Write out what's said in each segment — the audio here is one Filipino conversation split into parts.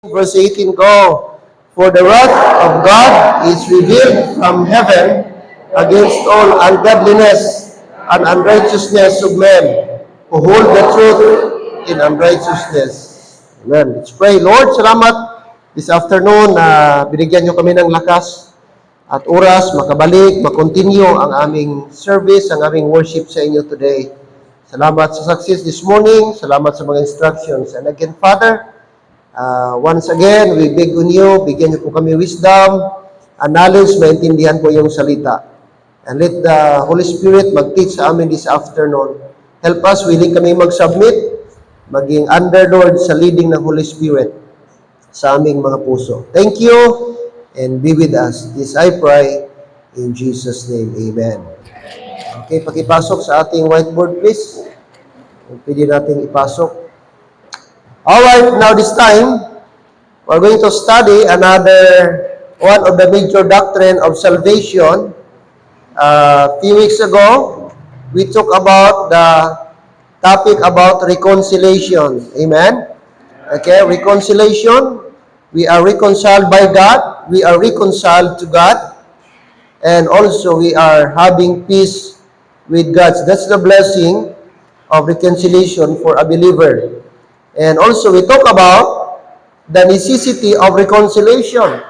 Verse 18 go. For the wrath of God is revealed from heaven against all ungodliness and unrighteousness of men who hold the truth in unrighteousness. Amen. Let's pray. Lord, salamat this afternoon na binigyan nyo kami ng lakas at oras makabalik, makontinue ang aming service, ang aming worship sa inyo today. Salamat sa success this morning. Salamat sa mga instructions. And again, Father, once again, we beg on you, bigyan niyo po kami wisdom and knowledge, maintindihan po yung salita. And let the Holy Spirit mag-teach sa amin this afternoon. Help us, willing kami mag-submit, maging under, Lord, sa leading ng Holy Spirit sa aming mga puso. Thank you, and be with us. This I pray, in Jesus' name, amen. Okay, pakipasok sa ating whiteboard, please. Pwede natin ipasok. Alright, now this time, we're going to study another one of the major doctrine of salvation. A few weeks ago, we talked about the topic about reconciliation. Amen? Okay, reconciliation. We are reconciled by God. We are reconciled to God. And also, we are having peace with God. So that's the blessing of reconciliation for a believer. And also, we talk about the necessity of reconciliation.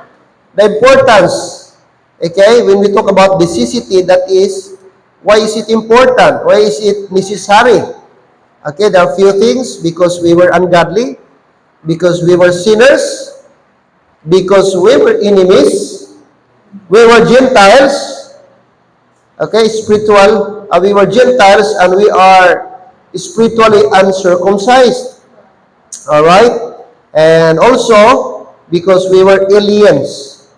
The importance. Okay? When we talk about necessity, that is, why is it important? Why is it necessary? Okay, there are few things. Because we were ungodly. Because we were sinners. Because we were enemies. We were Gentiles. Okay, spiritual. We were Gentiles and we are spiritually uncircumcised. Alright? And also, because we were aliens.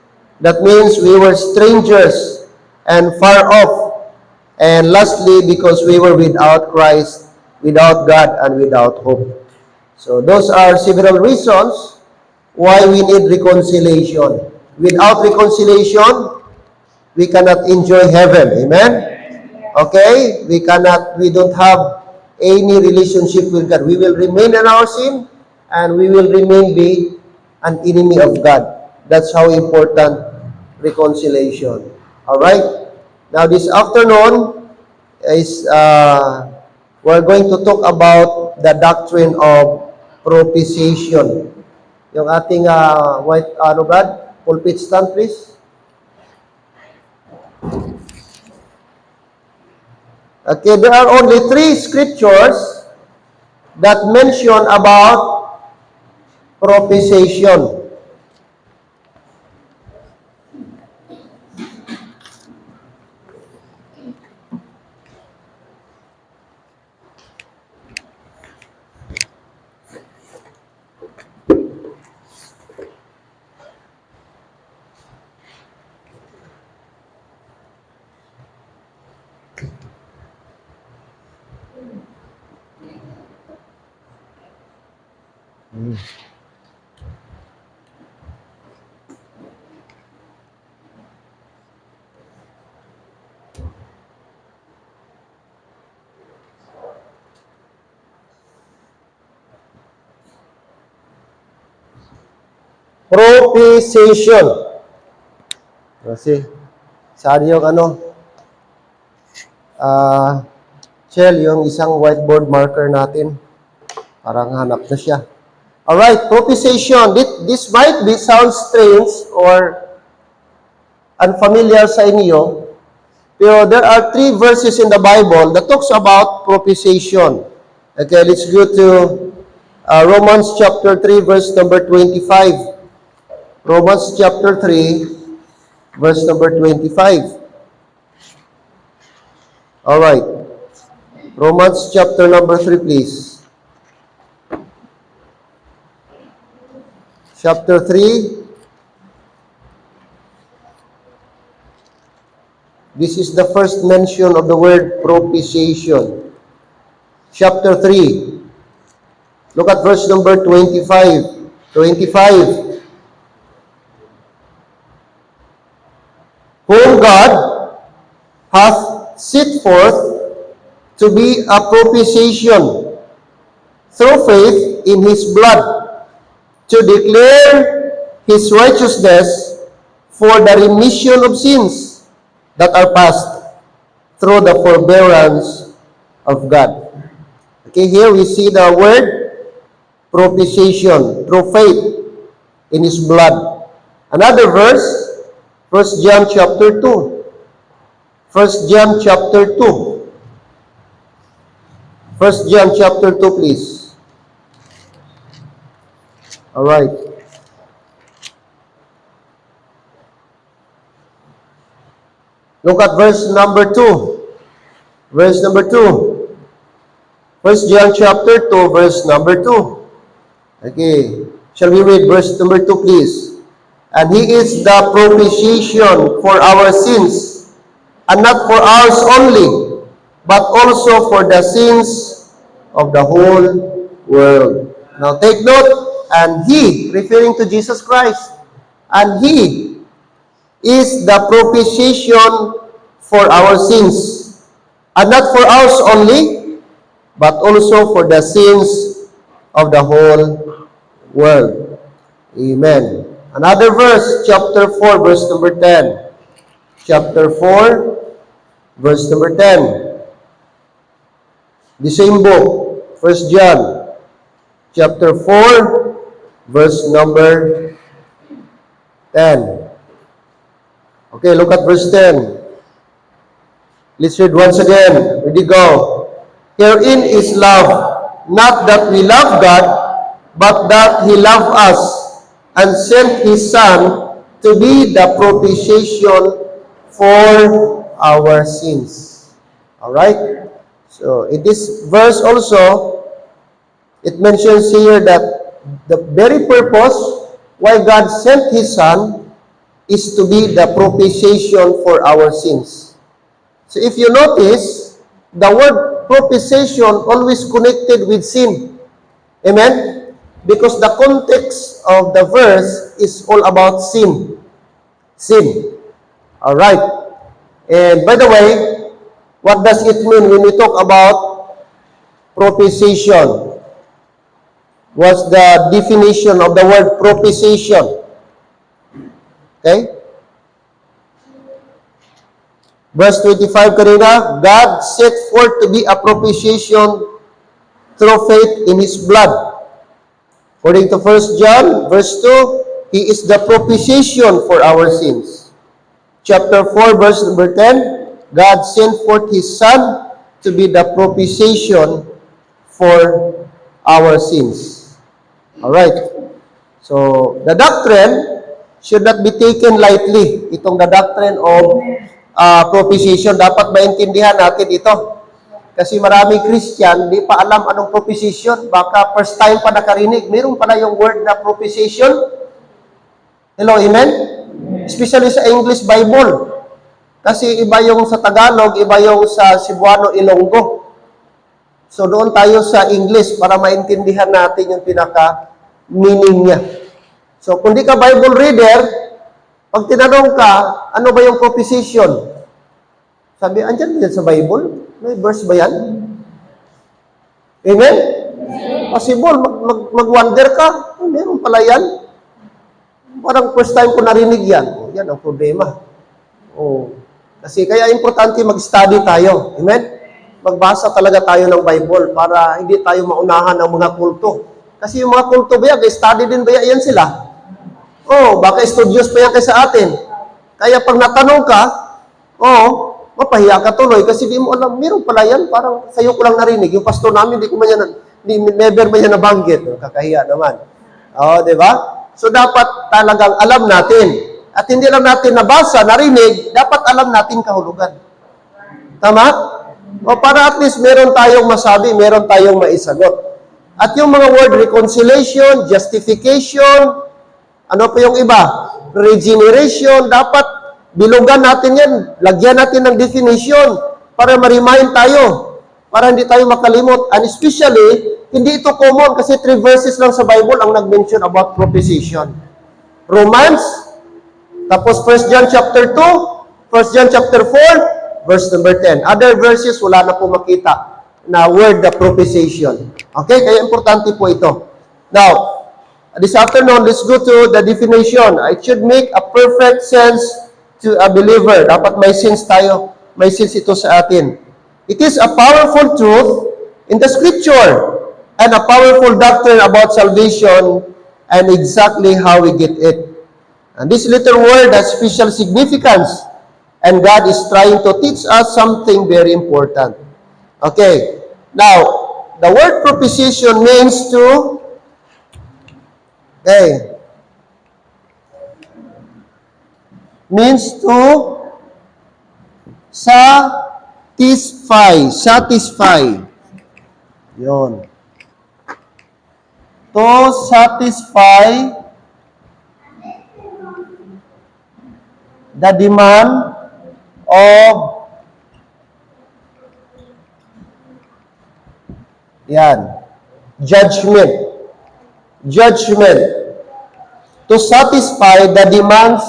That means we were strangers and far off. And lastly, because we were without Christ, without God, and without hope. So those are several reasons why we need reconciliation. Without reconciliation, we cannot enjoy heaven. Amen? Okay? We don't have any relationship with God. We will remain in our sin, and we will remain be an enemy of God. That's how important reconciliation. Alright? Now this afternoon is we're going to talk about the doctrine of propitiation. Yung ating Brad? Pulpit stand, please. Okay, there are only 3 scriptures that mention about propitiation. Propitiation. Kasi, saan yung Chel, yung isang whiteboard marker natin. Parang hanap na siya. Alright, propitiation. This might be sound strange or unfamiliar sa inyo. Pero there are 3 verses in the Bible that talks about propitiation. Okay, let's go to Romans chapter 3, verse number 25. Romans chapter 3, verse number 25. Alright. Romans chapter number 3, please. Chapter 3. This is the first mention of the word propitiation. Chapter 3. Look at verse number 25. 25. Whom God hath set forth to be a propitiation through faith in His blood, to declare His righteousness for the remission of sins that are past through the forbearance of God. Okay, here we see the word propitiation, through faith in His blood. Another verse, 1 John chapter 2. 1 John chapter 2. 1 John chapter 2, please. All right. Look at verse number 2. Verse number 2. 1 John chapter 2, verse number 2. Okay. Shall we read verse number 2, please? And He is the propitiation for our sins, and not for ours only, but also for the sins of the whole world. Now take note, and He, referring to Jesus Christ, and He is the propitiation for our sins, and not for ours only, but also for the sins of the whole world. Amen. Another verse, chapter 4, verse number 10. Chapter 4, verse number 10. The same book, 1 John, chapter 4, verse number 10. Okay, look at verse 10. Let's read once again. Ready, go. Herein is love, not that we love God, but that He loved us, and sent His Son to be the propitiation for our sins. Alright? So, in this verse also, it mentions here that the very purpose why God sent His Son is to be the propitiation for our sins. So, if you notice, the word propitiation always connected with sin. Amen? Because the context of the verse is all about sin. Sin. Alright. And by the way, what does it mean when we talk about propitiation? What's the definition of the word propitiation? Okay? Verse 25 kanina, God set forth to be a propitiation through faith in His blood. According to 1 John, verse 2, He is the propitiation for our sins. Chapter 4, verse number 10, God sent forth His Son to be the propitiation for our sins. Alright. So, the doctrine should not be taken lightly. Itong the doctrine of propitiation, dapat maintindihan natin ito. Kasi maraming Christian, di pa alam anong propitiation. Baka first time pa nakarinig. Meron pala yung word na propitiation. Hello, amen? Especially sa English Bible. Kasi iba yung sa Tagalog, iba yung sa Cebuano, Ilonggo. So doon tayo sa English para maintindihan natin yung pinaka-meaning niya. So kung di ka Bible reader, pag tinanong ka, ano ba yung propitiation? Sabi, andyan ba yan sa Bible? May verse ba yan? Amen? Possible, mag-wonder ka. Oh, meron pala yan. Parang first time ko narinig yan. Oh, yan ang problema. Oh. Kasi kaya importante mag-study tayo. Amen? Magbasa talaga tayo ng Bible para hindi tayo maunahan ng mga kulto. Kasi yung mga kulto ba yan, study din ba yan sila? Oh, baka studios pa yan kaysa atin. Kaya pag natanong ka, mapahiya ka tuloy kasi di mo alam, meron pala yan, parang sa'yo ko lang narinig. Yung pastor namin, never ba yan nabanggit. Kakahiya naman. Di ba? So, dapat talagang alam natin. At hindi lang natin nabasa, narinig, dapat alam natin kahulugan. Tama? O para at least meron tayong masabi, meron tayong maisagot. At yung mga word reconciliation, justification, ano pa yung iba? Regeneration, dapat bilugan natin yan. Lagyan natin ng definition para ma-remind tayo. Para hindi tayo makalimot. And especially, hindi ito common kasi 3 verses lang sa Bible ang nag-mention about propitiation. Romans, tapos 1 John chapter 2, 1 John chapter 4, verse number 10. Other verses, wala na po makita na word the propitiation. Okay? Kaya importante po ito. Now, This afternoon, let's go to the definition. It should make a perfect sense to a believer. Dapat may sense tayo. May sense ito sa atin. It is a powerful truth in the scripture and a powerful doctrine about salvation and exactly how we get it. And this little word has special significance, and God is trying to teach us something very important. Okay. Now, the word proposition means to satisfy. Yun. To satisfy the demand of judgment. To satisfy the demands.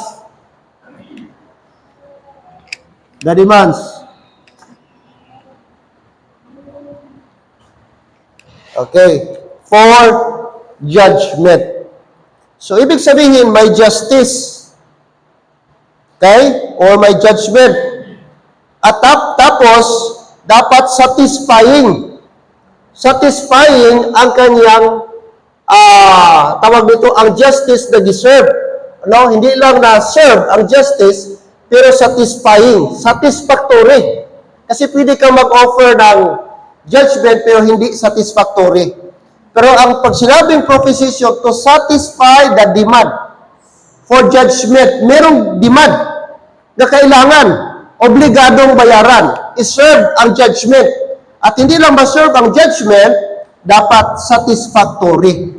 Okay. For judgment. So, ibig sabihin, may justice. Okay? Or may judgment. At tapos, dapat satisfying. Satisfying ang kanyang tawag dito, ang justice na deserve. No? Hindi lang na serve ang justice, pero satisfying, satisfactory. Kasi pwede kang mag-offer ng judgment pero hindi satisfactory. Pero ang pag sinabing proposition, to satisfy the demand for judgment, merong demand na kailangan, obligadong bayaran, iserve ang judgment. At hindi lang ma-serve ang judgment, dapat satisfactory.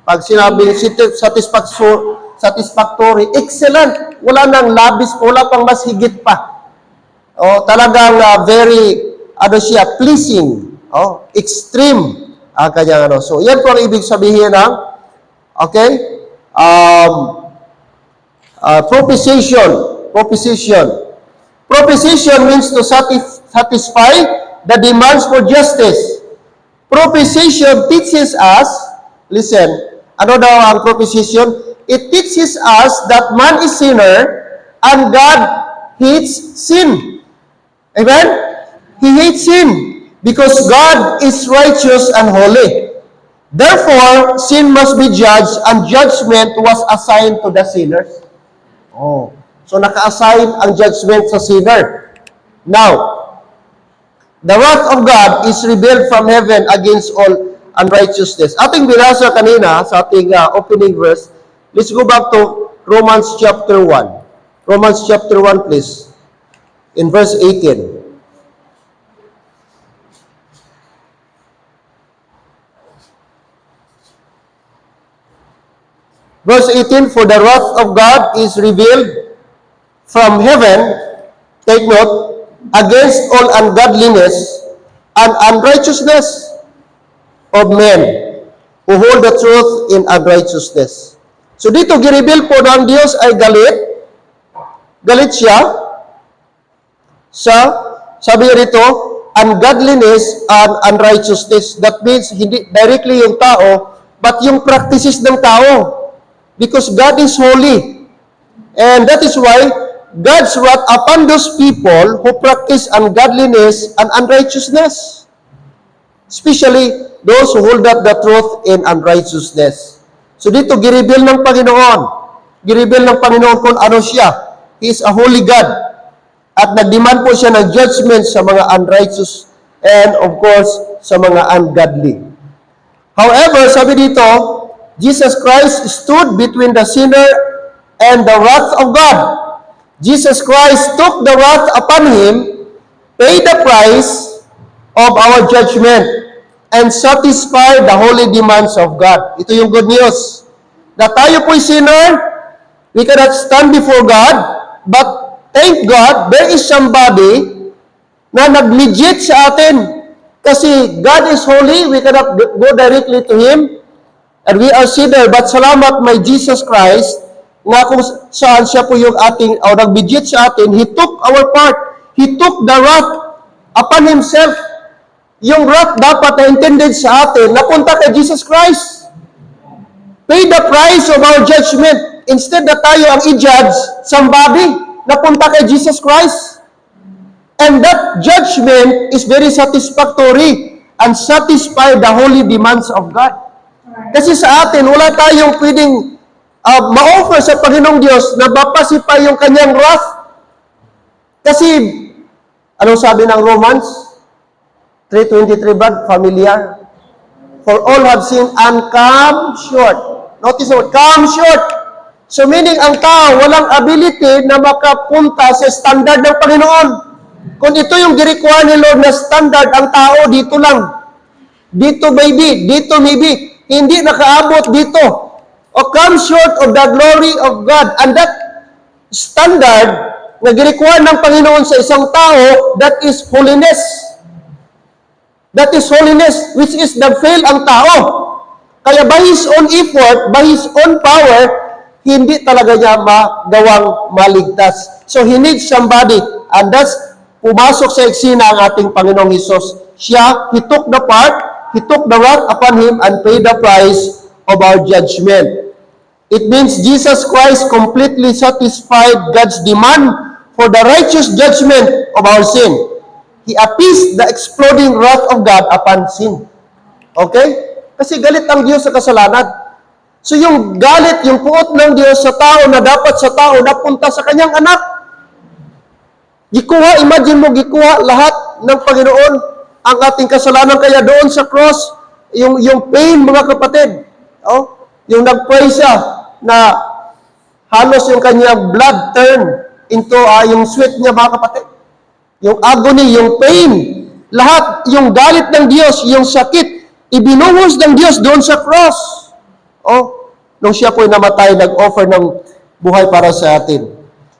Pag sinabing satisfactory, excellent. Wala nang labis, wala pang mas higit pa. Talagang very, pleasing. Extreme ang kanyang So, yan po ang ibig sabihin ng, proposition. Proposition means to satisfy the demands for justice. Proposition teaches us, listen, ano daw ang proposition? It teaches us that man is sinner and God hates sin. Amen? He hates sin because God is righteous and holy. Therefore, sin must be judged and judgment was assigned to the sinners. So naka-assign ang judgment sa sinner. Now, the wrath of God is revealed from heaven against all unrighteousness. Ating binasa kanina sa ating opening verse. Let's go back to Romans chapter 1. Romans chapter 1, please. In verse 18. Verse 18, for the wrath of God is revealed from heaven, take note, against all ungodliness and unrighteousness of men who hold the truth in unrighteousness. So dito, gireveal po ng Diyos ay galit siya sa, sabi rito, ungodliness and unrighteousness. That means, hindi directly yung tao, but yung practices ng tao. Because God is holy. And that is why God's wrath upon those people who practice ungodliness and unrighteousness. Especially those who hold up the truth in unrighteousness. So dito, gireveal ng Panginoon. Gireveal ng Panginoon kung ano siya. He is a holy God. At nagdemand po siya ng judgment sa mga unrighteous and of course, sa mga ungodly. However, sabi dito, Jesus Christ stood between the sinner and the wrath of God. Jesus Christ took the wrath upon him, paid the price of our judgment, and satisfied the holy demands of God. Ito yung good news. Na tayo po'y sinner, we cannot stand before God, but thank God, there is somebody na nag-mediate sa atin. Kasi God is holy, we cannot go directly to Him, and we are sinner, but salamat may Jesus Christ, nga kung saan siya po yung ating, nag-mediate sa atin, He took our part. He took the wrath upon Himself. Yung wrath dapat na intended sa atin, napunta kay Jesus Christ. pay the price of our judgment. Instead na tayo ang i-judge somebody, napunta kay Jesus Christ. And that judgment is very satisfactory and satisfy the holy demands of God. Kasi sa atin, wala tayong pwedeng ma-offer sa Panginoong Diyos na mapasipay yung kanyang wrath. Kasi, anong sabi ng Romans 3:23, Brad? Familiar? For all have sinned and come short. Notice the word, come short. So meaning, ang tao walang ability na makapunta sa standard ng Panginoon. Kung ito yung girikuha ni Lord na standard, ang tao dito lang. Dito maybe, dito maybe. Hindi nakaabot dito. O come short of the glory of God. And that standard na girikuha ng Panginoon sa isang tao, that is holiness. That is holiness, which is nag-fail ang tao. Kaya by his own effort, by his own power, hindi talaga niya magawang maligtas. So he needs somebody. And that's pumasok sa eksena ang ating Panginoong Hesus. Siya, he took the part, he took the wrath upon him and paid the price of our judgment. It means Jesus Christ completely satisfied God's demand for the righteous judgment of our sin. He appeased the exploding wrath of God upon sin. Okay? Kasi galit ang Diyos sa kasalanan. So yung galit, yung puot ng Diyos sa tao na dapat sa tao napunta sa kanyang anak. Gikuha, imagine mo, gikuha lahat ng Panginoon ang ating kasalanan. Kaya doon sa cross, yung pain, mga kapatid, yung nag-pray siya na halos yung kanyang blood turn into yung sweat niya, mga kapatid. Yung agony, yung pain, lahat, yung galit ng Diyos, yung sakit, ibinuhos ng Diyos doon sa cross. Nung siya po'y namatay, nag-offer ng buhay para sa atin.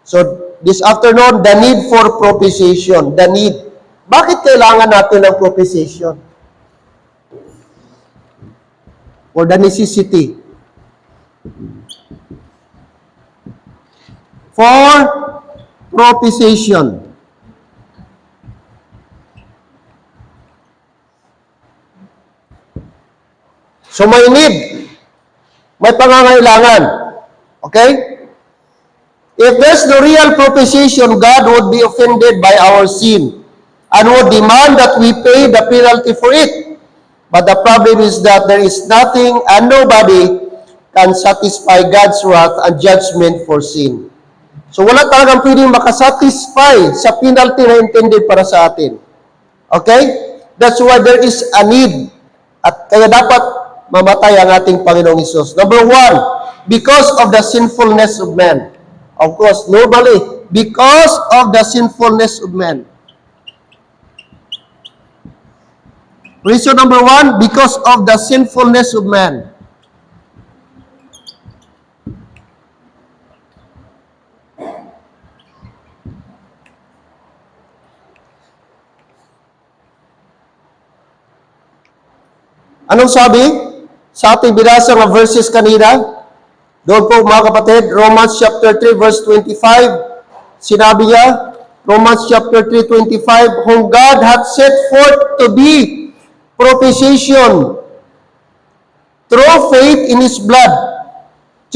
So, this afternoon, the need for propitiation. The need. Bakit kailangan natin ng propitiation? For the necessity. For propitiation. So may need, may pangangailangan. Okay? If there's no real propitiation, God would be offended by our sin and would demand that we pay the penalty for it. But the problem is that there is nothing and nobody can satisfy God's wrath and judgment for sin. So wala talagang pwedeng makasatisfy sa penalty na intended para sa atin. Okay? That's why there is a need. At kaya dapat mamatay ang ating Panginoong Hesus. Number one, because of the sinfulness of man. Of course, normally, because of the sinfulness of man. Reason number one, because of the sinfulness of man. Anong sabi? Sa ating binasa ng verses kanina, doon po mga kapatid, Romans chapter 3 verse 25, sinabi niya, Romans chapter 3, 25, whom God hath set forth to be propitiation through faith in His blood,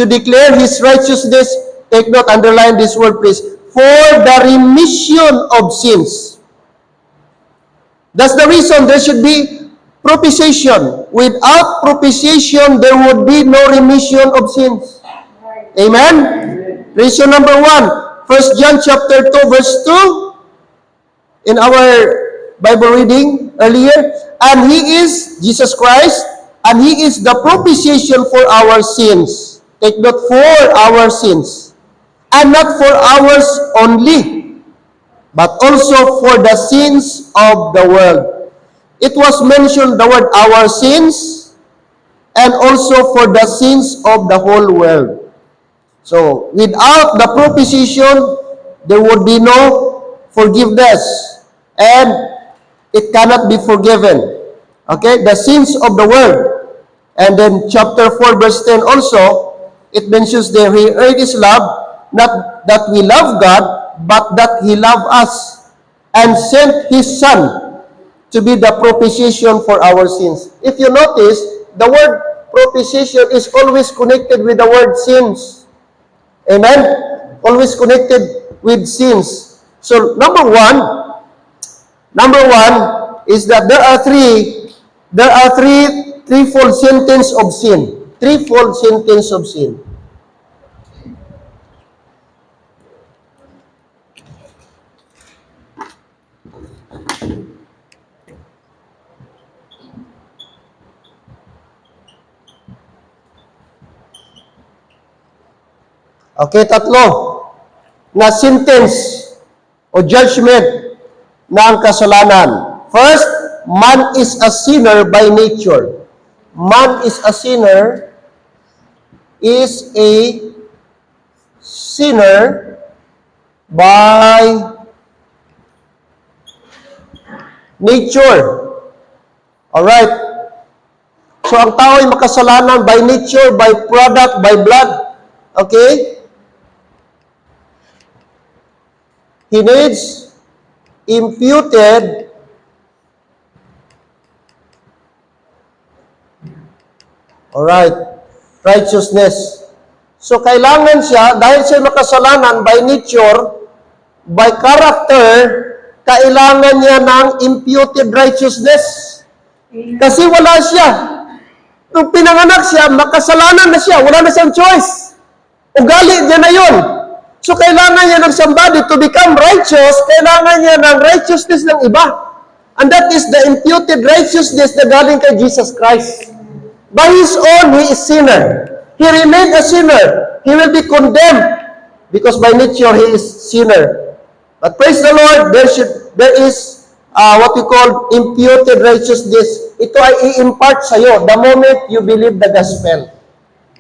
to declare His righteousness, take note, underline this word please, for the remission of sins. That's the reason there should be propitiation. Without propitiation, there would be no remission of sins. Amen? Reason number one, 1 John chapter 2, verse 2, in our Bible reading earlier, and He is, Jesus Christ, and He is the propitiation for our sins. Take note, for our sins. And not for ours only, but also for the sins of the world. It was mentioned the word our sins and also for the sins of the whole world. So, without the propitiation, there would be no forgiveness and it cannot be forgiven. Okay? The sins of the world. And then chapter 4 verse 10 also, it mentions there, He earned His love, not that we love God, but that He loved us and sent His Son to be the propitiation for our sins. If you notice, the word proposition is always connected with the word sins. Amen? Always connected with sins. So, number one is that there are threefold sentence of sin. Threefold sentence of sin. Okay, tatlo na sentence o judgment na ang kasalanan. First, man is a sinner by nature. Man is a sinner, by nature. Alright. So, ang tao ay makasalanan by nature, by product, by blood. Okay? He needs imputed righteousness. So, kailangan siya, dahil siya makasalanan by nature, by character, kailangan niya ng imputed righteousness. Kasi wala siya. Nung pinanganak siya, makasalanan na siya. Wala na siyang choice. Ugali niya na yun. So, kailangan niya ng somebody to become righteous, kailangan niya ng righteousness ng iba. And that is the imputed righteousness na galing kay Jesus Christ. By His own, He is sinner. He remained a sinner. He will be condemned because by nature, He is sinner. But praise the Lord, there is what we call imputed righteousness. Ito ay i-impart sa'yo the moment you believe the gospel.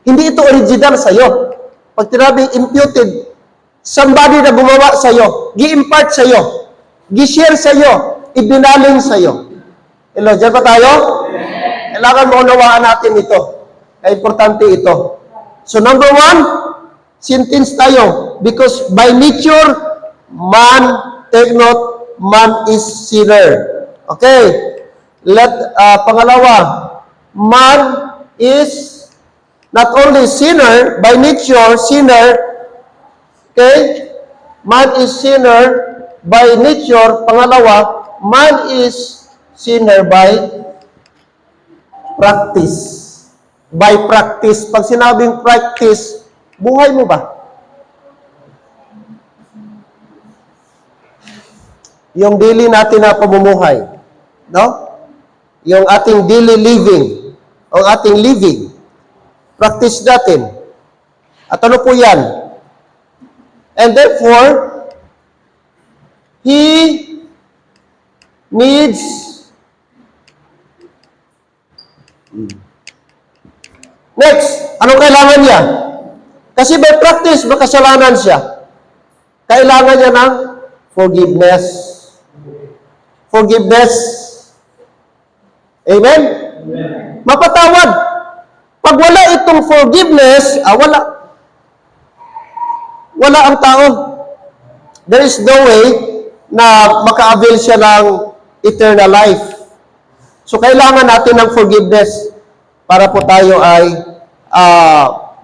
Hindi ito original sa'yo. Pag tinabing imputed, somebody na gumawa sa'yo, gi-impart sa'yo, gi-share sa'yo, ibinaling sa'yo. Hello, dyan pa tayo? Kailangan maunawaan natin ito. Kaya importante ito. So number one, sentence tayo. Because by nature, man, take note, man is sinner. Okay? Pangalawa, man is not only sinner, by nature, sinner. Okay? Man is sinner by nature. Pangalawa, man is sinner by practice. By practice. Pag sinabing practice, buhay mo ba? Yung daily natin na pamumuhay. No? Yung ating daily living. Ang ating living. Practice natin. At ano po yan? And therefore, he needs next, anong kailangan niya? Kasi by practice, makasalanan siya. Kailangan niya ng forgiveness. Forgiveness. Amen? Amen. Mapatawad. Pag wala itong forgiveness, wala ang tao. There is no way na maka-avail siya ng eternal life. So, kailangan natin ng forgiveness para po tayo ay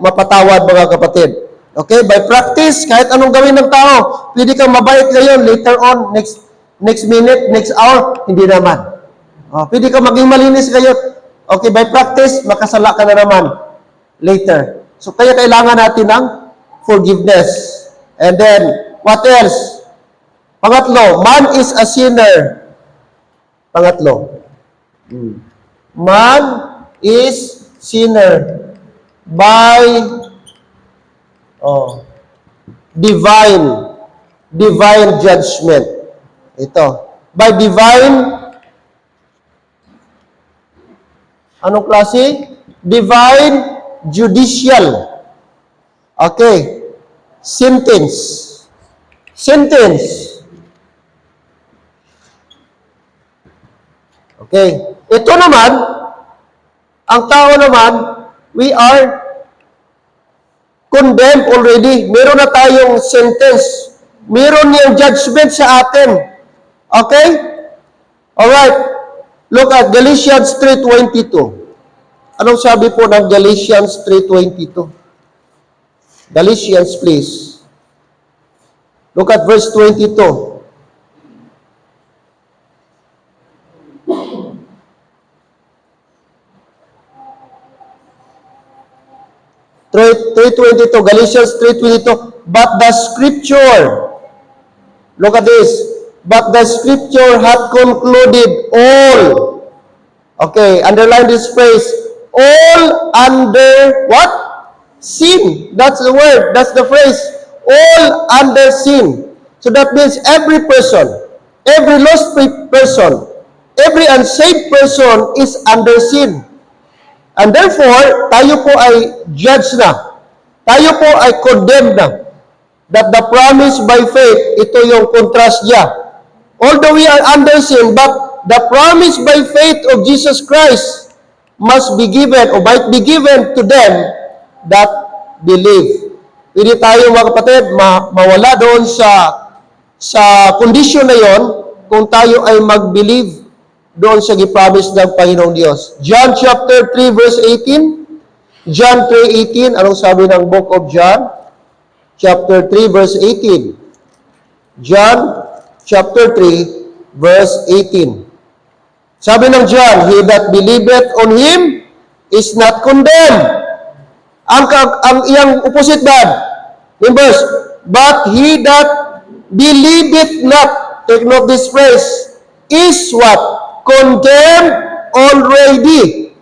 mapatawad, mga kapatid. Okay? By practice, kahit anong gawin ng tao, pwede kang mabait ngayon, later on, next minute, next hour, hindi naman. Pwede kang maging malinis ngayon. Okay, by practice, makasala ka na naman later. So, kaya kailangan natin ng forgiveness. And then, what else? Pangatlo, man is a sinner. Pangatlo. Man is sinner by divine judgment. Ito. By divine, anong klase? Divine judicial. Okay. Sentence. Okay. Ito naman, ang tao naman, we are condemned already. Meron na tayong sentence. Meron niyang judgment sa atin. Okay? Alright. Look at Galatians 3:22. Anong sabi po ng Galatians 3:22? Galatians, please. Look at verse 22. 3:22, Galatians 3:22. But the scripture, look at this, but the scripture hath concluded all. Okay, underline this phrase, all under what? Sin. That's the word, that's the phrase. All under sin. So that means every person, every lost person, every unsaved person is under sin. And therefore, tayo po ay judged na. Tayo po ay condemned na. That the promise by faith, ito yung contrast niya. Although we are under sin, but the promise by faith of Jesus Christ must be given or might be given to them that believe. Pwede tayo mga kapatid, mawala doon sa kondisyon na yon kung tayo ay mag-believe doon sa gipromise ng Panginoong Diyos. John chapter 3 verse 18. John 3:18, anong sabi ng book of John? Chapter 3 verse 18. John chapter 3 verse 18. Sabi ng John, he that believeth on him is not condemned. Ang iyang opposite bad. In verse, but he that believeth not, take note this phrase, is what? Condemned already.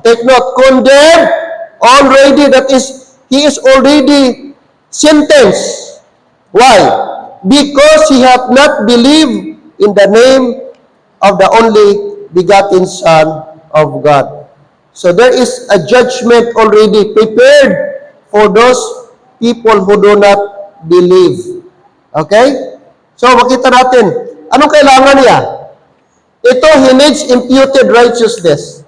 Take note, condemned already. That is, he is already sentenced. Why? Because he hath not believed in the name of the only begotten Son of God. So there is a judgment already prepared for those people who do not believe. Okay? So makita natin, anong kailangan niya? Ito, he needs imputed righteousness.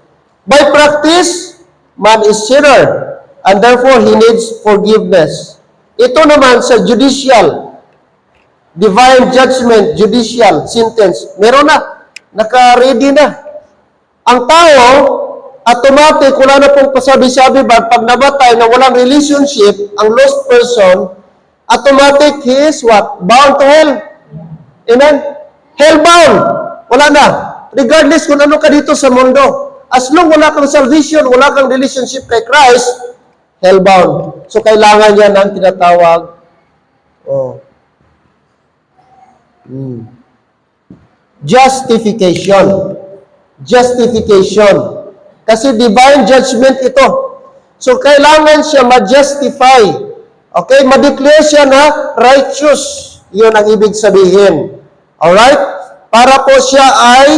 By practice, man is sinner, and therefore he needs forgiveness. Ito naman sa judicial, divine judgment, judicial sentence, meron na, naka-ready na. Ang tao, automatic, wala na pong pasabi-sabi ba, pag namatay na walang relationship, ang lost person, automatic, he is what? Bound to hell. Amen? Hellbound. Wala na. Regardless kung ano ka dito sa mundo. As long wala kang salvation, wala kang relationship kay Christ, hellbound. So, kailangan niya ng tinatawag, justification. Justification. Kasi divine judgment ito. So, kailangan siya ma-justify. Okay? Ma-declare siya na righteous. Yun ang ibig sabihin. Alright? Para po siya ay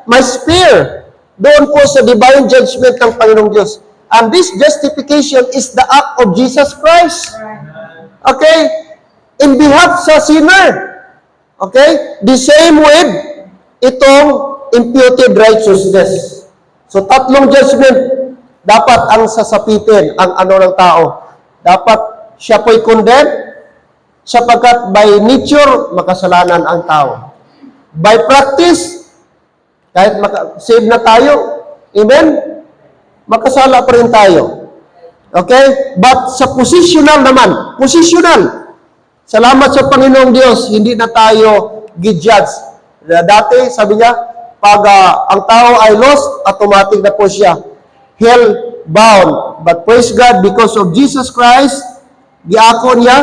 ma-spare doon po sa divine judgment ng Panginoong Diyos. And this justification is the act of Jesus Christ. Okay? In behalf sa sinner. Okay? The same with itong imputed righteousness. So, tatlong judgment dapat ang sasapitin ang ano ng tao. Dapat siya po'y condemned sapagkat by nature, makasalanan ang tao. By practice, kahit save na tayo, amen? Makasala pa rin tayo. Okay? But sa positional naman, positional, salamat sa Panginoong Diyos, hindi na tayo gi-judge. Dati, sabi niya, pag ang tao ay lost, automatic na po siya hell-bound. But praise God, because of Jesus Christ, giako niya,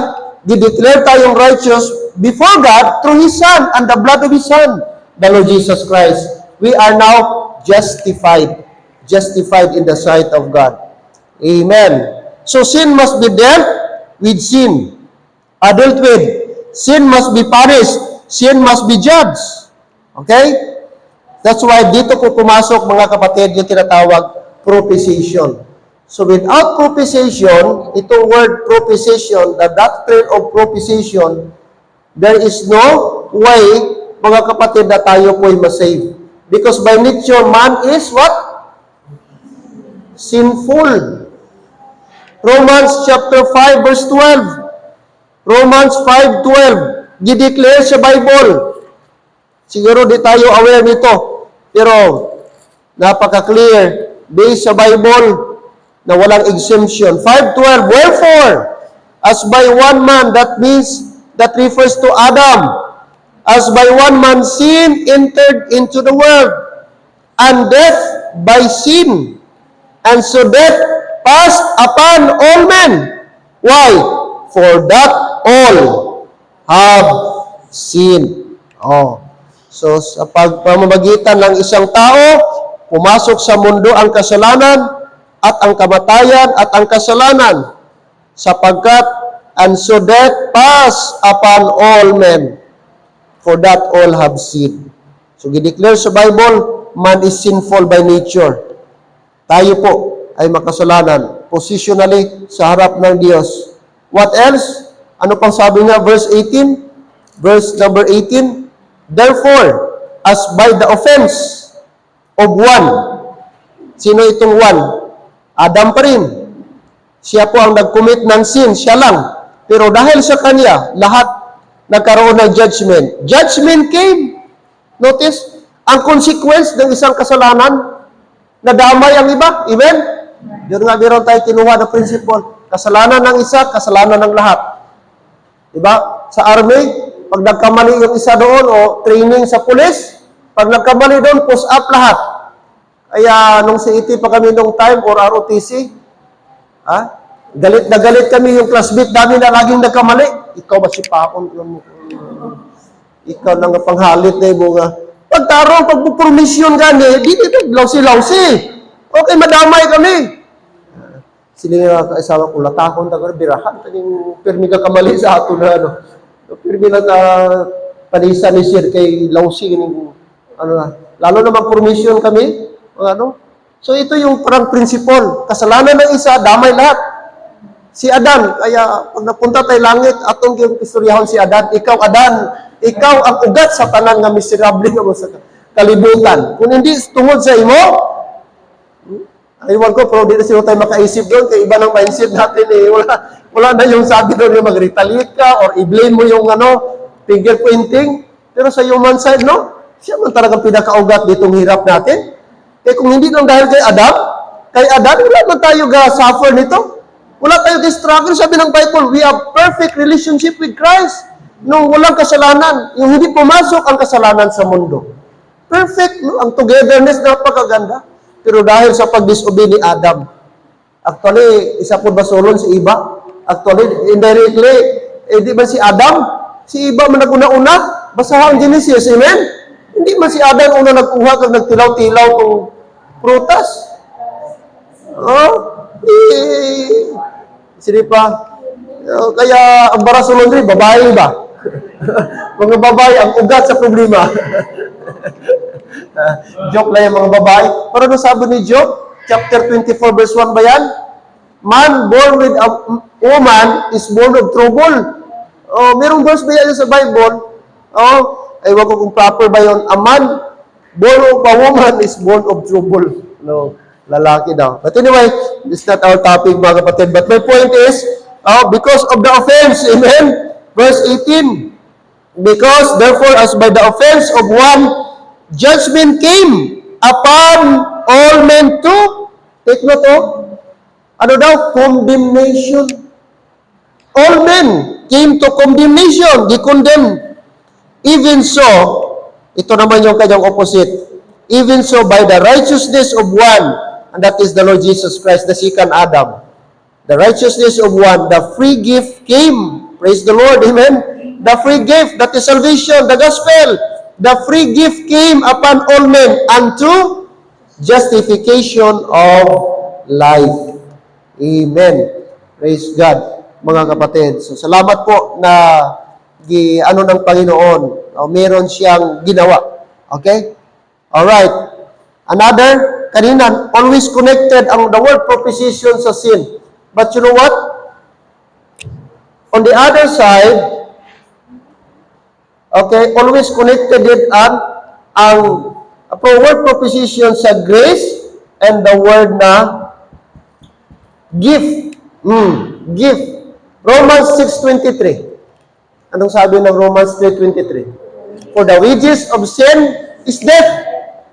di-declare tayong righteous before God through His Son and the blood of His Son, the Lord Jesus Christ. We are now justified. Justified in the sight of God. Amen. So sin must be dealt with sin. Dealt with. Sin must be punished. Sin must be judged. Okay? That's why dito po pumasok mga kapatid yung tinatawag propitiation. So without propitiation, itong word propitiation, the doctrine of propitiation, there is no way, mga kapatid, na tayo po'y masave. Because by nature, man is what? Sinful. Romans chapter 5 verse 12. Romans 5:12. Gideclare sa Bible. Siguro di tayo aware nito. Pero napaka-clear. Based sa Bible, na walang exemption. 5:12, wherefore, as by one man, that refers to Adam, as by one man sin entered into the world, and death by sin, and so death passed upon all men. Why? For that all have sinned. Oh. So, sa pamamagitan ng isang tao, pumasok sa mundo ang kasalanan at ang kamatayan at ang kasalanan, sapagkat and so death passed upon all men, for that all have sinned. So, gideclare sa Bible, man is sinful by nature. Tayo po ay makasalanan, positionally sa harap ng Diyos. What else? Ano pang sabi niya? Verse 18? Verse number 18? Therefore, as by the offense of one, sino itong one? Adam pa rin. Siya po ang nag-commit ng sin, siya lang. Pero dahil sa kanya, lahat nagkaroon ng judgment. Judgment came. Notice, ang consequence ng isang kasalanan, nadamay ang iba. Amen? Doon nga meron tayo kinuha na principle. Kasalanan ng isa, kasalanan ng lahat. Diba? Sa army, pag nagkamali yung isa doon o training sa pulis, pag nagkamali doon, push up lahat. Kaya nung CET pa kami nung time or ROTC, galit na galit kami yung classmate namin na laging nagkamali. Ikaw ba si Pakon? Ikaw lang ang panghalit na yung mga. Pagtarong, pagpupromisyon gani, di dito, lausi-lausi. Okay, madamay kami. Sila nga kaisama ko, latakon, birahan, yung pirmi ka kamali sa ato na ano. Pirmi lang panisa ni Sir kay lausi, lalo na mag-promission kami, So ito yung parang principle. Kasalanan ng isa, damay lahat. Si Adan, kaya pag napunta tayo langit, atong yung istoryahon si Adan, ikaw ang ugat sa tanan nga miserable nga mo sa kalibutan. Kung hindi tungod sa imo, aywan ko, pero di na sila tayo makaisip doon, kaya iba ng mindset natin wala na yung sabi doon yung mag-retaliate ka, or i-blame mo yung finger pointing. Pero sa human side, siya man talagang pinakaugat ditong hirap natin. Kaya kung hindi lang dahil kay Adam, wala man tayo suffer nito. Wala tayo struggle. Sabi ng Bible, we have perfect relationship with Christ. Nung walang kasalanan, yung hindi pumasok ang kasalanan sa mundo. Perfect, ang togetherness, napakaganda. Pero dahil sa pag-disobey ni Adam, actually, isa po basolon si Iba. Actually, indirectly, di ba si Adam? Si Iba man nag-una-una? Basahan ang Genesis, amen? Hindi man si Adam una nagkuha kag nagtilaw-tilaw kung prutas. Sini pa. Kaya ang barasolon rin, babae ba? Mga babae, ang ugat sa problema. Joke lang yung mga babae. Pero ano sabi ni Job? Chapter 24 verse 1 ba yan? Man born with a woman is born of trouble. Merong verse ba yan sa Bible? Ewan ko kung proper ba yun. A man born of a woman is born of trouble. Lalaki daw. But anyway, this is not our topic, mga kapatid. But my point is, because of the offense, amen? Verse 18, because therefore as by the offense of one, judgment came upon all men too. Take note, ano daw? Condemnation. All men came to condemnation. Di-condemn. Even so, ito naman yung kanyang opposite. Even so, by the righteousness of one, and that is the Lord Jesus Christ, the second Adam, the righteousness of one, the free gift came. Praise the Lord, amen? The free gift, that is salvation, the gospel. The free gift came upon all men unto justification of life. Amen. Praise God, mga kapatid. So, salamat po na ng Panginoon. Meron siyang ginawa. Okay? Alright. Another, kanina, always connected ang the word proposition sa sin. But you know what? On the other side, okay, always connected it ang word proposition sa grace and the word na gift. Gift. Romans 6:23. Anong sabi ng Romans 3:23? For the wages of sin is death,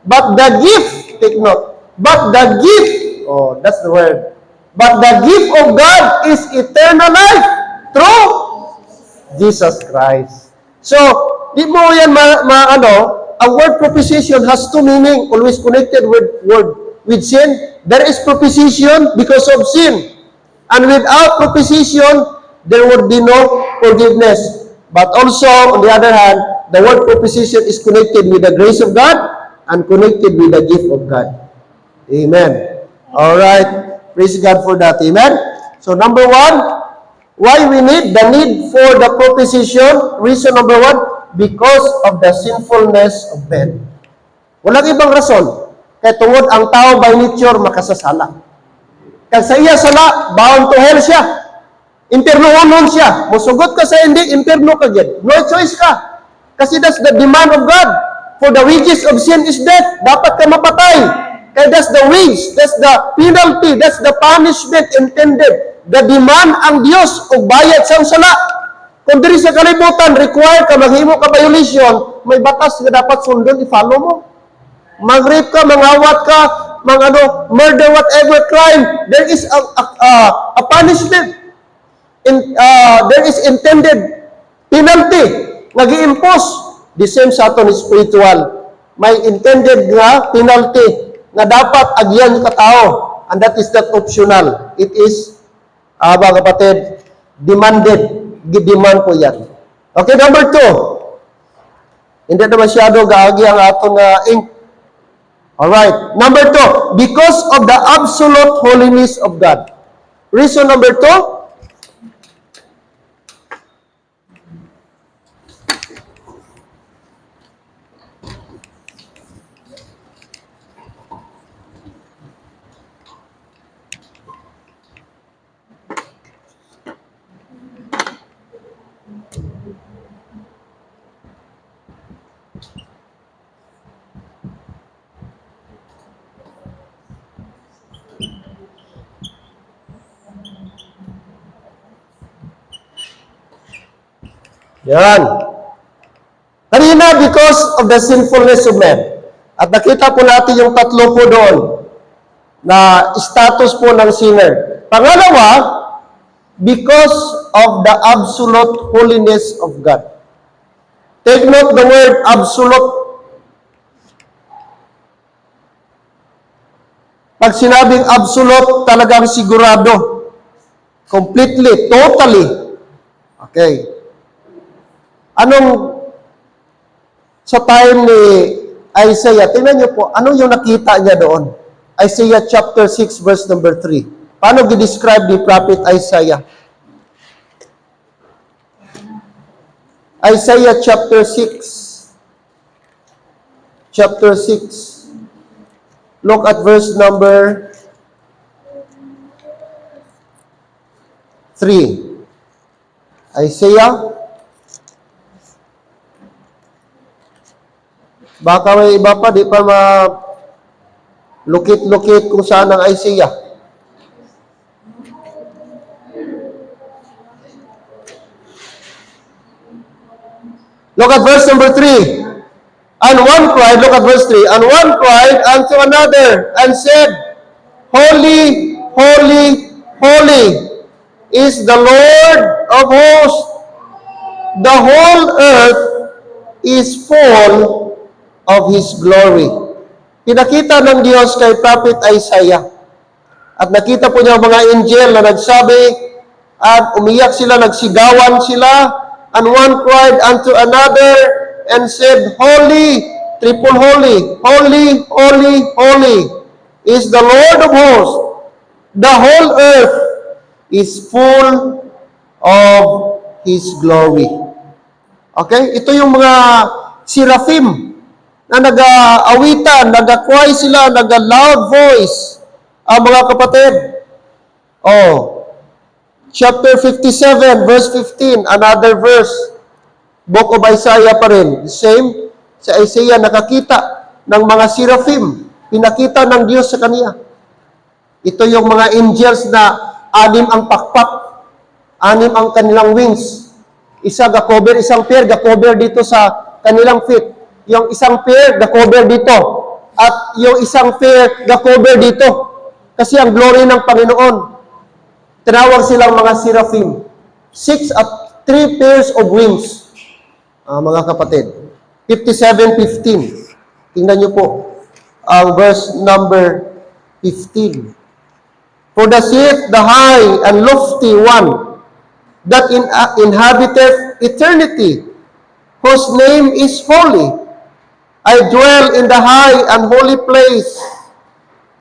but the gift, take note, but the gift, that's the word. But the gift of God is eternal life through Jesus Christ. So, di mo yan a word proposition has two meaning, always connected with sin. There is proposition because of sin. And without proposition, there would be no forgiveness. But also, on the other hand, the word proposition is connected with the grace of God and connected with the gift of God. Amen. All right. Praise God for that. Amen. So number one, why we need the need for the proposition? Reason number one, because of the sinfulness of men. Walang ibang rason. Kaya tungod ang tao by nature makasasala. Kaya sa iya sala, bound to hell siya. Impierno unon siya. Musugot ka sa hindi, impierno ka dyan. No choice ka. Kasi that's the demand of God. For the wages of sin is death. Dapat ka mapatay. Kaya that's the wage, that's the penalty, that's the punishment intended. The demand ang Diyos o bayad sa sala. Kung diri sa kalibutan, require ka, maghimo ka violation, may batas na dapat sundon, i-follow mo. Mag-rape ka, mangawat ka, murder, whatever crime, there is a punishment. There is intended penalty. Nag-i-impose. The same sa aton spiritual. May intended na penalty na dapat agyan ka tao. And that is not optional. It is, mga kapatid, demanded. Gidemand po yan. Okay, number 2. Hindi na masyado gaagi ang aton ink. Alright. Number 2, because of the absolute holiness of God. Reason number 2, yan. Kanina, because of the sinfulness of men. At nakita po natin yung tatlo po doon na status po ng sinner. Pangalawa, because of the absolute holiness of God. Take note the word absolute. Pag sinabing absolute, talagang sigurado. Completely, totally. Okay. Anong sa time ni Isaiah, tingnan niyo po, ano yung nakita niya doon? Isaiah chapter 6 verse number 3. Paano gi-describe ni prophet Isaiah? Isaiah chapter 6. Chapter 6. Look at verse number 3. Isaiah. Baka may iba pa, di pa lukit-lukit kung saan ang Isaiah. Look at verse number 3. And one cried, look at verse 3. And one cried unto another and said, Holy, holy, holy is the Lord of hosts. The whole earth is full of His glory. Pinakita ng Diyos kay Prophet Isaiah. At nakita po niya mga angel na nagsabi, at umiyak sila, nagsigawan sila, and one cried unto another and said, Holy, triple holy, holy, holy, holy is the Lord of hosts. The whole earth is full of His glory. Okay? Ito yung mga seraphim na nag-aawitan, nag-cry sila, nag-loud voice. Mga kapatid. Chapter 57, verse 15, another verse. Book of Isaiah pa rin. The same, sa Isaiah nakakita ng mga seraphim. Pinakita ng Diyos sa kaniya. Ito yung mga angels na 6 ang pakpak. 6 ang kanilang wings. Isa ga-cover, isang pair ga-cover dito sa kanilang feet. Yung isang pair, ga-cover dito. At yung isang pair, ga-cover dito. Kasi ang glory ng Panginoon. Tinawag silang mga seraphim. 3 pairs of wings, mga kapatid. 57:15. Tingnan niyo po ang verse number 15. For the saith the high and lofty one that inhabiteth eternity, whose name is holy. I dwell in the high and holy place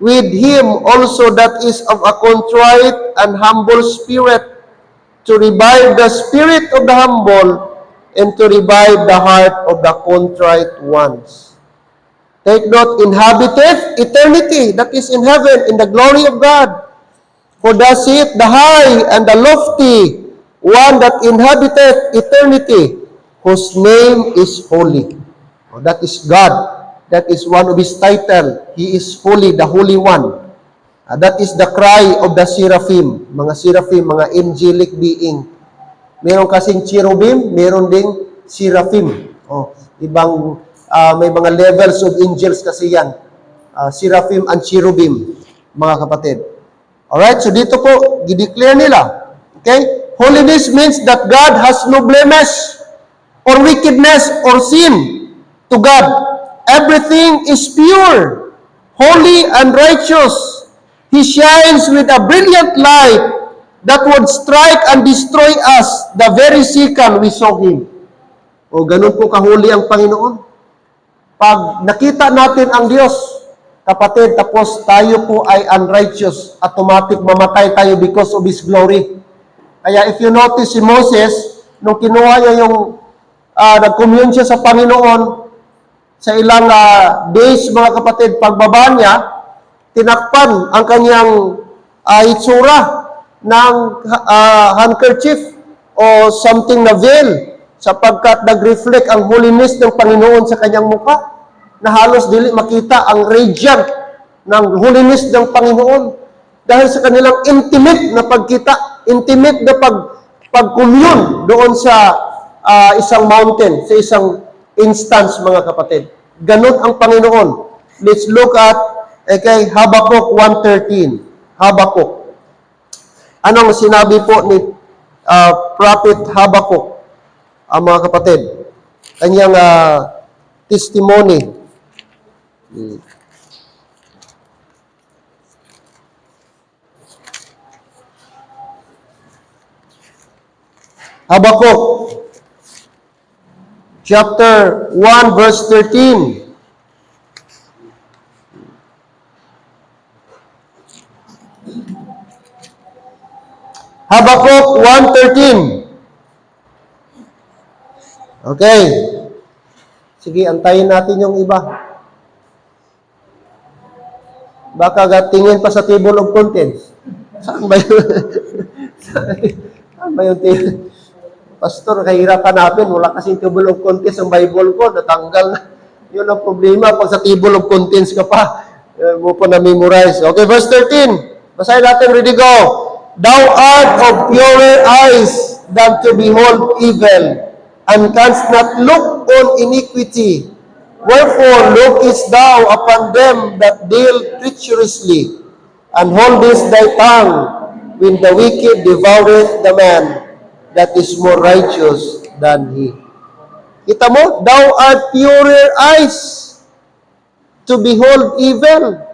with him also that is of a contrite and humble spirit, to revive the spirit of the humble and to revive the heart of the contrite ones. Take note, inhabiteth eternity, that is in heaven, in the glory of God. For thus saith the high and the lofty one that inhabiteth eternity, whose name is holy. That is God. That is one of His title. He is holy, the Holy One. That is the cry of the seraphim. Mga seraphim, mga angelic being. Meron kasing cherubim, meron ding seraphim. May mga levels of angels kasi yan. Seraphim and cherubim, mga kapatid. Alright, so dito po, i-declare nila. Okay? Holiness means that God has no blemish or wickedness or sin to God. Everything is pure, holy, and righteous. He shines with a brilliant light that would strike and destroy us the very second we saw Him. O ganun po kahuli ang Panginoon. Pag nakita natin ang Diyos, kapatid, tapos tayo po ay unrighteous, automatic mamatay tayo because of His glory. Kaya if you notice si Moses, nung kinuha niya yung nag-commune siya sa Panginoon, sa ilang days, mga kapatid, pagbaba niya, tinakpan ang kanyang itsura ng handkerchief o something na veil sapagkat nag-reflect ang holiness ng Panginoon sa kanyang mukha na halos dili makita ang radiant ng holiness ng Panginoon dahil sa kanilang intimate na pagkita, intimate na pag-commune doon sa isang mountain, sa isang instance, mga kapatid. Ganun ang Panginoon. Let's look at Habakkuk 1:13. Habakkuk. Anong sinabi po ni Prophet Habakkuk, mga kapatid? Kanyang testimony. Habakkuk chapter 1 verse 13. Habakkuk 1:13. Okay. Sige, antayin natin yung iba. Baka tingin pa sa table of contents. Saan ba yun? Saan ba yung table? Pastor, kahirap hanapin. Wala kasing table of contents ang Bible ko. Natanggal na. Yun ang problema. Pag sa table of contents ka pa, mo po na-memorize. Okay, verse 13. Basahin natin. Ready, go. Thou art of purer eyes than to behold evil, and canst not look on iniquity. Wherefore lookest thou upon them that deal treacherously, and holdest thy tongue when the wicked devoureth the man that is more righteous than he. Kita mo, thou art purer eyes to behold evil.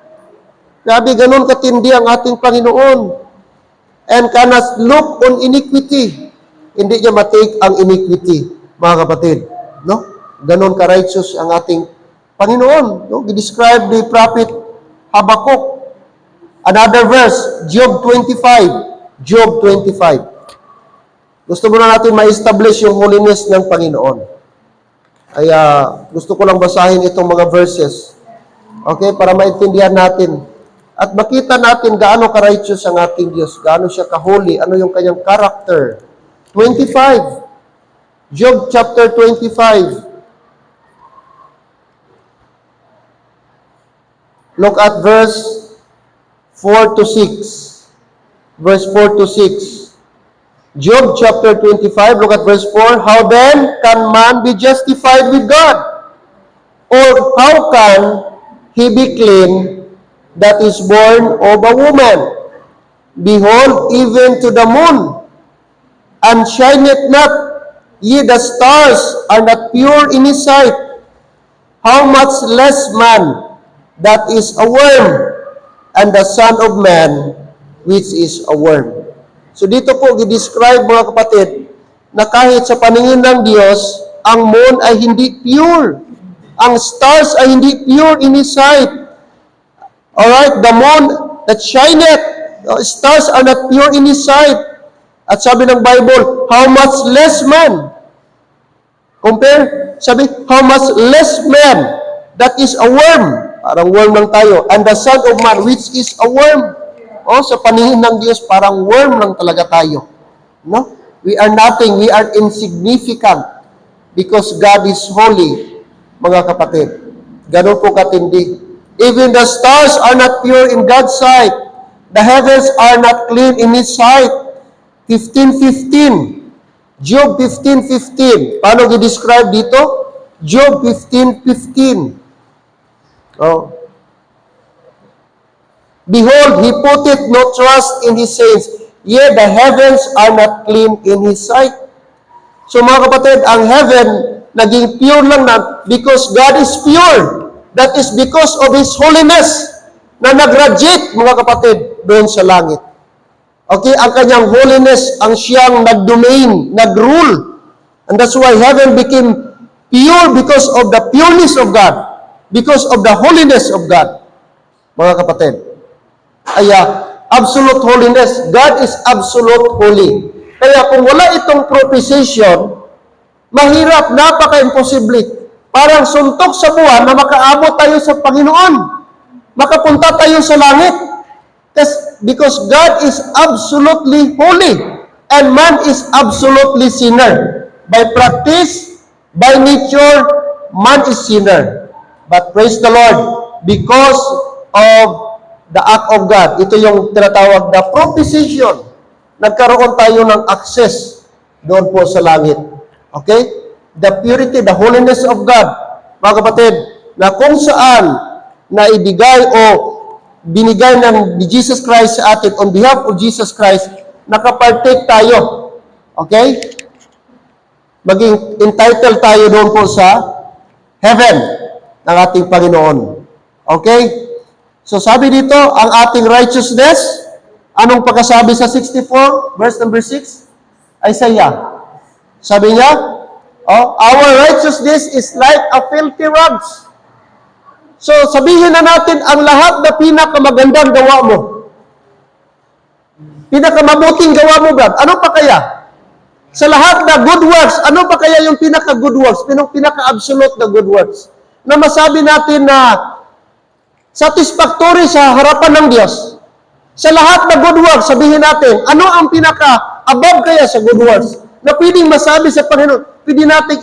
Grabe, ganun katindi ang ating Panginoon. And cannot look on iniquity. Hindi niya matake ang iniquity, mga kapatid. No? Ganun ka-righteous ang ating Panginoon. No? Describe the prophet Habakkuk. Another verse, Job 25. Job 25. Gusto mo na natin ma-establish yung holiness ng Panginoon. Kaya gusto ko lang basahin itong mga verses. Okay? Para maintindihan natin. At makita natin gaano ka-righteous ang ating Diyos, gaano siya ka-holy, ano yung kanyang character. 25. Job chapter 25. Look at verse 4 to 6. Verse 4 to 6. Job chapter 25, look at verse 4. How then can man be justified with God? Or how can he be clean that is born of a woman? Behold, even to the moon, and shineth not, ye the stars are not pure in his sight. How much less man that is a worm, and the Son of Man, which is a worm. So dito po, i-describe mga kapatid, na kahit sa paningin ng Diyos, ang moon ay hindi pure. Ang stars ay hindi pure in His sight. Alright, the moon that shineth, stars are not pure in His sight. At sabi ng Bible, how much less man? Compare, sabi, how much less man that is a worm. Parang worm lang tayo. And the Son of Man, which is a worm. O, sa paningin ng Diyos, parang worm lang talaga tayo. No? We are nothing. We are insignificant because God is holy, mga kapatid. Ganun po katindi. Even the stars are not pure in God's sight. The heavens are not clean in His sight. 15:15. Job 15:15. Paano i-describe dito? Job 15:15. Oh. Behold, He putteth no trust in His saints, yea, the heavens are not clean in His sight. So mga kapatid, ang heaven naging pure lang na because God is pure. That is because of His holiness na nag-radiate, mga kapatid, doon sa langit. Okay, ang kanyang holiness, ang siyang nag-domain, nag-rule. And that's why heaven became pure because of the pureness of God. Because of the holiness of God. Mga kapatid. Absolute holiness. God is absolute holy. Kaya kung wala itong propitiation, mahirap, napaka-imposible. Parang suntok sa buwan na makaabot tayo sa Panginoon. Makapunta tayo sa langit. Because God is absolutely holy and man is absolutely sinner. By practice, by nature, man is sinner. But praise the Lord, because of the act of God, ito yung tinatawag na propitiation. Nagkaroon tayo ng access doon po sa langit. Okay? The purity, the holiness of God. Mga kapatid, na kung saan naibigay o binigay ng Jesus Christ sa atin on behalf of Jesus Christ, nakapartake tayo. Okay? Maging entitled tayo doon po sa heaven ng ating Panginoon. Okay? So sabi dito, ang ating righteousness, anong pagkasabi sa 64, verse number 6? Isaiah. Sabi niya, our righteousness is like a filthy rags. So sabihin na natin ang lahat na pinakamagandang gawa mo. Pinakamabuting gawa mo, God. Ano pa kaya? Sa lahat na good works, ano pa kaya yung pinaka-good works? Pinaka-absolute na good works? Na masabi natin na satisfactory sa harapan ng Diyos. Sa lahat na good works, sabihin natin, ano ang pinaka-above kaya sa good works? Na pwedeng masabi sa Panginoon, pwede natin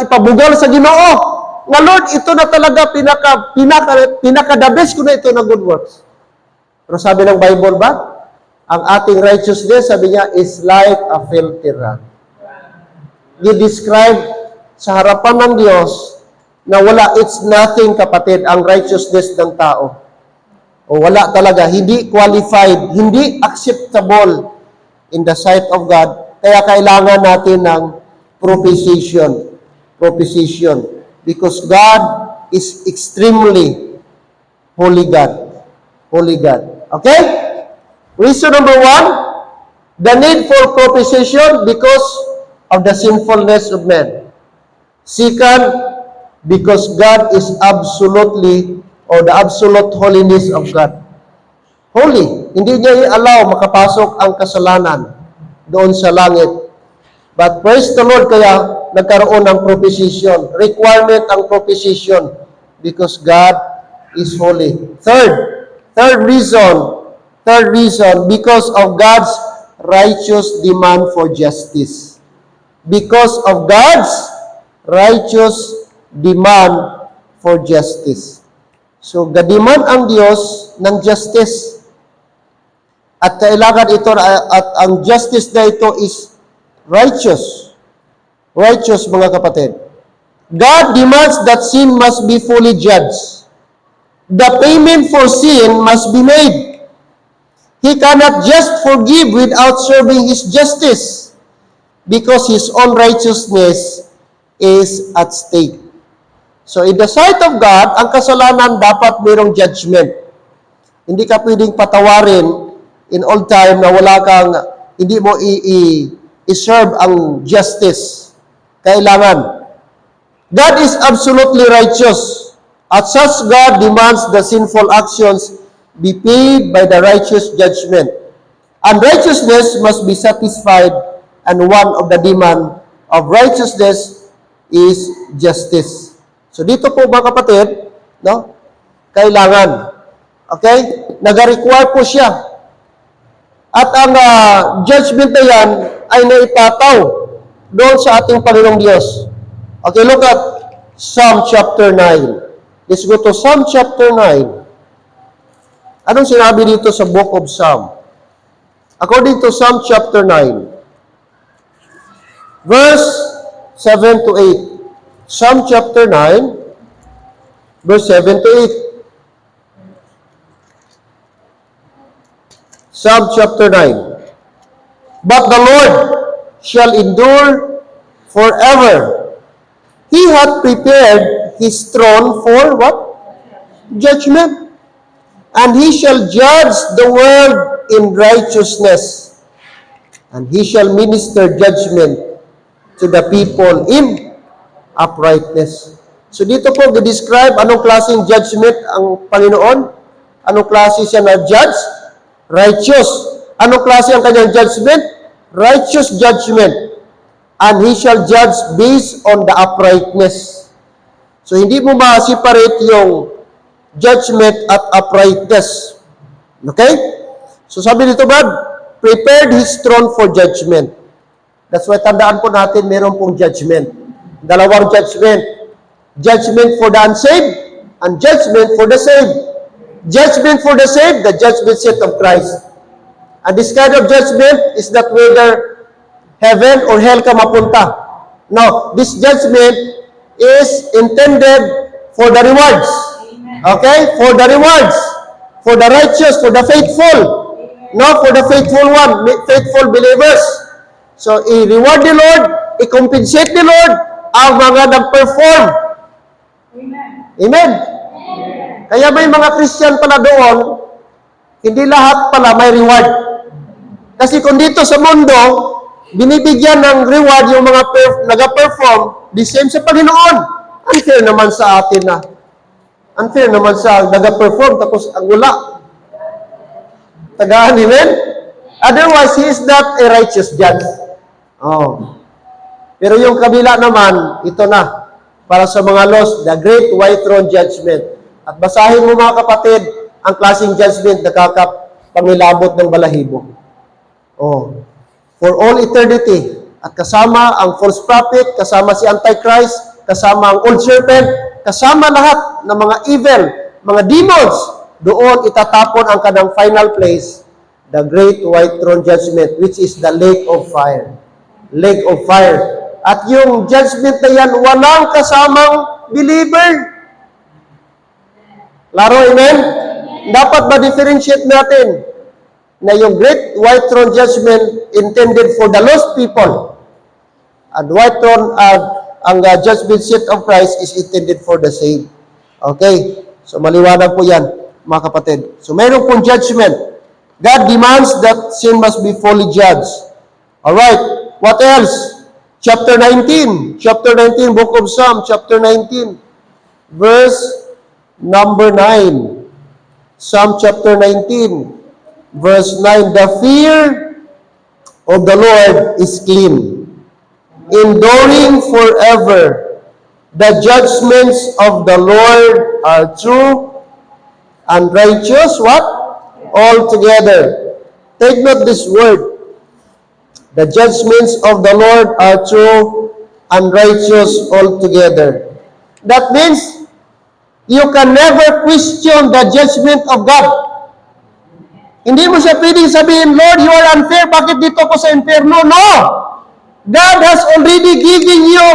ipabugal sa Ginoo. Nga Lord, ito na talaga pinaka-the best ko na ito na good works. Pero sabi ng Bible ba? Ang ating righteousness, sabi niya, is like a filthy rag. I-describe sa harapan ng Diyos na wala, it's nothing, kapatid, ang righteousness ng tao. O wala talaga, hindi qualified, hindi acceptable in the sight of God. Kaya kailangan natin ng propitiation. Because God is extremely holy God. Holy God. Okay? Reason number 1, the need for propitiation because of the sinfulness of man. Second, because God is absolutely, or the absolute holiness of God. Holy. Hindi niya i-allow makapasok ang kasalanan doon sa langit. But praise the Lord, kaya nagkaroon ng propitiation. Requirement ang propitiation because God is holy. Third reason, because of God's righteous demand for justice. Because of God's righteous demand for justice. So, gademand ang Diyos ng justice. At kailangan ito, at ang justice na ito is righteous. Righteous, mga kapatid. God demands that sin must be fully judged. the payment for sin must be made. He cannot just forgive without serving his justice because his own righteousness is at stake. So in the sight of God, ang kasalanan dapat mayroong judgment. Hindi ka pwedeng patawarin in all time na wala kang, hindi mo i-serve ang justice. Kailangan. God is absolutely righteous. As such, God demands the sinful actions be paid by the righteous judgment. And righteousness must be satisfied, and one of the demand of righteousness is justice. So dito po mga kapatid, no? Kailangan. Okay? Nag-require po siya. At ang judgment na yan ay naitataw doon sa ating Panginoong Diyos. Okay, look at Psalm chapter 9. Let's go to Psalm chapter 9. Anong sinabi dito sa book of Psalm? According to Psalm chapter 9, verse 7 to 8. Psalm chapter 9, verse 7 to 8. Psalm chapter 9. But the Lord shall endure forever. He hath prepared his throne for what? Judgment. And he shall judge the world in righteousness. And he shall minister judgment to the people in uprightness. So dito po, describe anong klaseng judgment ang Panginoon. Anong klase siya na judge? Righteous. Anong klase ang kanyang judgment? Righteous judgment. And he shall judge based on the uprightness. So hindi mo ma-separate yung judgment at uprightness. Okay? So sabi dito, God prepared his throne for judgment. That's why tandaan po natin, meron pong judgment. Dalawang judgment. Judgment for the unsaved and judgment for the saved. Judgment for the saved, the judgment seat of Christ. And this kind of judgment is not whether heaven or hell ka mapunta. No, this judgment is intended for the rewards. Okay? For the rewards. For the righteous, for the faithful. No, for the faithful one, faithful believers. So, i-reward the Lord, i-compensate the Lord ang mga nag-perform. Amen. Kaya may mga Christian pala doon, hindi lahat pala may reward. Kasi kung dito sa mundo, binibigyan ng reward yung mga nag-perform, the same sa Panginoon. Unfair naman sa atin na. Unfair naman sa nag-perform, tapos ang wala. Tagaan, amen? Otherwise, he is not a righteous judge. Oh. Pero yung kabila naman, ito na, para sa mga lost, the great white throne judgment. At basahin mo mga kapatid, ang klaseng judgment na kakapangilabot ng balahibo. Oh. For all eternity. At kasama ang false prophet, kasama si Antichrist, kasama ang old serpent, kasama lahat ng mga evil, mga demons, doon itatapon ang kanang final place, the great white throne judgment, which is the lake of fire. Lake of fire. At yung judgment na yan, walang kasamang believer. Laro, amen? Dapat ma-differentiate natin na yung great white throne judgment intended for the lost people. And white throne, ang judgment seat of Christ is intended for the saved. Okay? So maliwanag po yan, mga kapatid. So mayroon pong judgment. God demands that sin must be fully judged. Alright, what else? Chapter 19. Chapter 19, Book of Psalm, chapter 19. Verse number 9. Psalm chapter 19. Verse 9, the fear of the Lord is clean, enduring forever. The judgments of the Lord are true and righteous, what? Altogether. Take note this word. The judgments of the Lord are true and righteous altogether. That means, you can never question the judgment of God. Hindi mo siya pwedeng sabihin, Lord, you are unfair. Bakit dito ko sa inferno? No! God has already given you